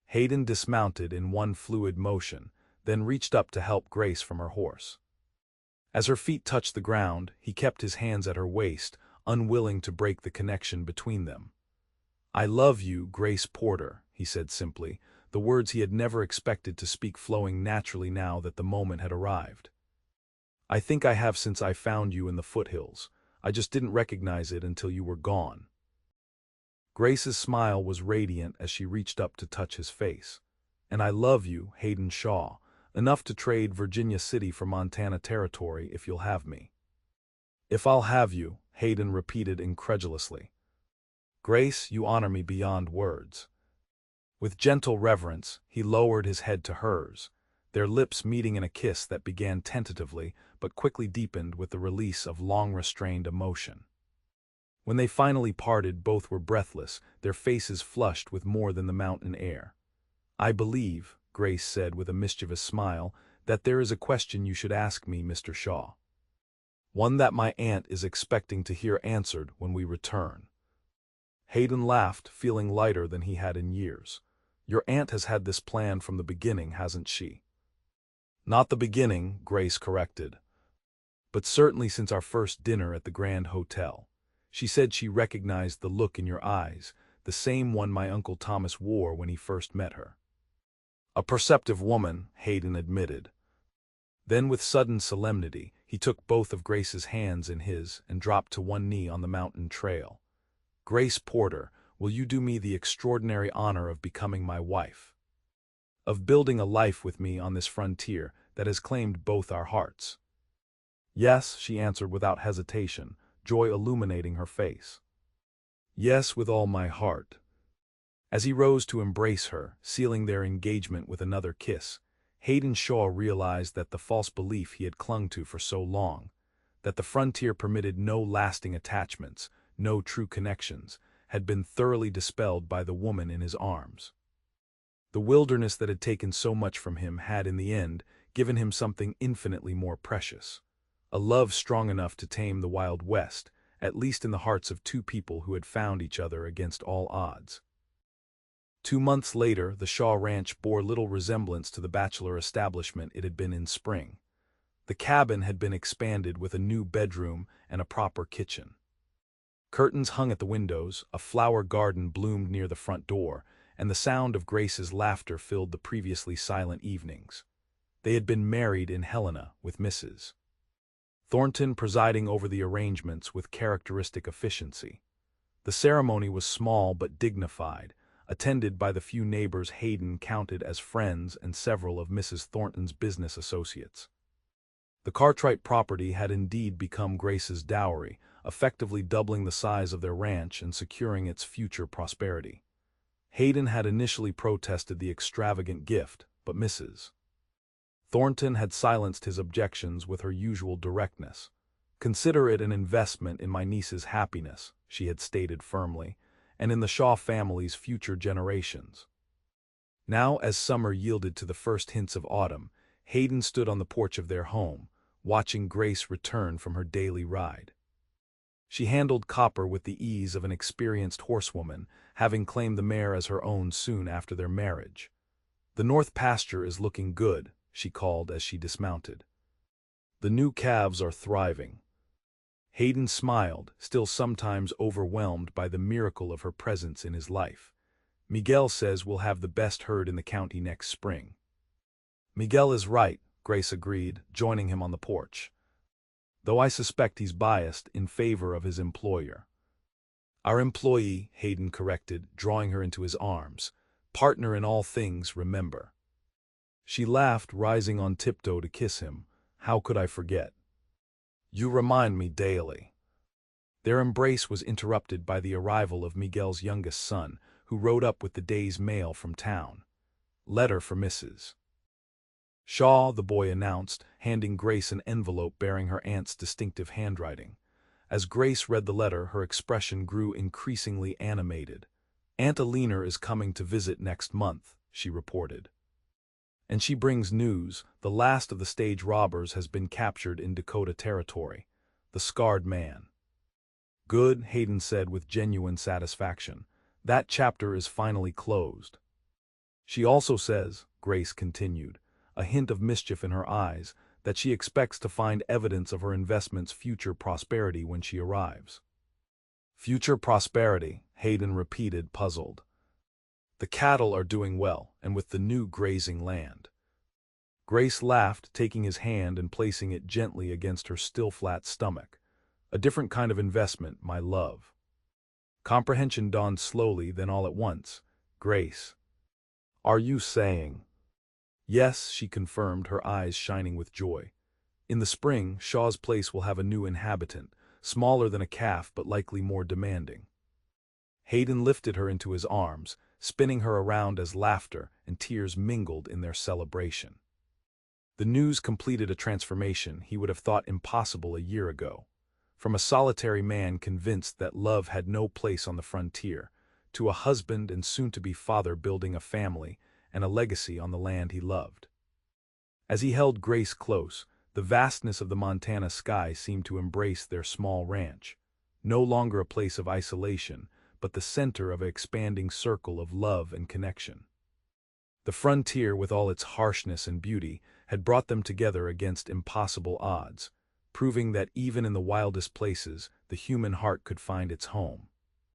[SPEAKER 1] Hayden dismounted in one fluid motion, then reached up to help Grace from her horse. As her feet touched the ground, he kept his hands at her waist, unwilling to break the connection between them. "I love you, Grace Porter," he said simply, the words he had never expected to speak flowing naturally now that the moment had arrived. "I think I have since I found you in the foothills. I just didn't recognize it until you were gone." Grace's smile was radiant as she reached up to touch his face. "And I love you, Hayden Shaw, enough to trade Virginia City for Montana territory if you'll have me." "If I'll have you," Hayden repeated incredulously. "Grace, you honor me beyond words." With gentle reverence, he lowered his head to hers, their lips meeting in a kiss that began tentatively but quickly deepened with the release of long-restrained emotion. When they finally parted, both were breathless, their faces flushed with more than the mountain air. "I believe," Grace said with a mischievous smile, "that there is a question you should ask me, Mr. Shaw. One that my aunt is expecting to hear answered when we return." Hayden laughed, feeling lighter than he had in years. "Your aunt has had this plan from the beginning, hasn't she?" "Not the beginning," Grace corrected. "But certainly since our first dinner at the Grand Hotel. She said she recognized the look in your eyes, the same one my Uncle Thomas wore when he first met her." "A perceptive woman," Hayden admitted. Then with sudden solemnity, he He took both of Grace's hands in his and dropped to one knee on the mountain trail. "Grace Porter, will you do me the extraordinary honor of becoming my wife? Of building a life with me on this frontier that has claimed both our hearts?" "Yes," she answered without hesitation, joy illuminating her face. "Yes, with all my heart." As he rose to embrace her, sealing their engagement with another kiss, Hayden Shaw realized that the false belief he had clung to for so long, that the frontier permitted no lasting attachments, no true connections, had been thoroughly dispelled by the woman in his arms. The wilderness that had taken so much from him had, in the end, given him something infinitely more precious. A love strong enough to tame the Wild West, at least in the hearts of two people who had found each other against all odds. 2 months later, the Shaw Ranch bore little resemblance to the bachelor establishment it had been in spring. The cabin had been expanded with a new bedroom and a proper kitchen. Curtains hung at the windows, a flower garden bloomed near the front door, and the sound of Grace's laughter filled the previously silent evenings. They had been married in Helena, with Mrs. Thornton presiding over the arrangements with characteristic efficiency. The ceremony was small but dignified, attended by the few neighbors Hayden counted as friends and several of Mrs. Thornton's business associates. The Cartwright property had indeed become Grace's dowry, effectively doubling the size of their ranch and securing its future prosperity. Hayden had initially protested the extravagant gift, but Mrs. Thornton had silenced his objections with her usual directness. "Consider it an investment in my niece's happiness," she had stated firmly, "and in the Shaw family's future generations." Now, as summer yielded to the first hints of autumn, Hayden stood on the porch of their home, watching Grace return from her daily ride. She handled Copper with the ease of an experienced horsewoman, having claimed the mare as her own soon after their marriage. "The north pasture is looking good," she called as she dismounted. "The new calves are thriving." Hayden smiled, still sometimes overwhelmed by the miracle of her presence in his life. "Miguel says we'll have the best herd in the county next spring." "Miguel is right," Grace agreed, joining him on the porch. "Though I suspect he's biased in favor of his employer." "Our employee," Hayden corrected, drawing her into his arms. "Partner in all things, remember." She laughed, rising on tiptoe to kiss him. "How could I forget? You remind me daily." Their embrace was interrupted by the arrival of Miguel's youngest son, who rode up with the day's mail from town. "Letter for Mrs. Shaw," the boy announced, handing Grace an envelope bearing her aunt's distinctive handwriting. As Grace read the letter, her expression grew increasingly animated. "Aunt Alina is coming to visit next month," she reported. "And she brings news. The last of the stage robbers has been captured in Dakota Territory. The Scarred Man." "Good," Hayden said with genuine satisfaction. "That chapter is finally closed." "She also says," Grace continued, a hint of mischief in her eyes, "that she expects to find evidence of her investment's future prosperity when she arrives." "Future prosperity," Hayden repeated, puzzled. "The cattle are doing well, and with the new grazing land." Grace laughed, taking his hand and placing it gently against her still flat stomach. "A different kind of investment, my love." Comprehension dawned slowly, then all at once. "Grace, are you saying—" "Yes," she confirmed, her eyes shining with joy. "In the spring, Shaw's place will have a new inhabitant, smaller than a calf but likely more demanding." Hayden lifted her into his arms, spinning her around as laughter and tears mingled in their celebration. The news completed a transformation he would have thought impossible a year ago. From a solitary man convinced that love had no place on the frontier, to a husband and soon-to-be father building a family and a legacy on the land he loved. As he held Grace close, the vastness of the Montana sky seemed to embrace their small ranch, no longer a place of isolation, but the center of an expanding circle of love and connection. The frontier, with all its harshness and beauty, had brought them together against impossible odds, proving that even in the wildest places, the human heart could find its home.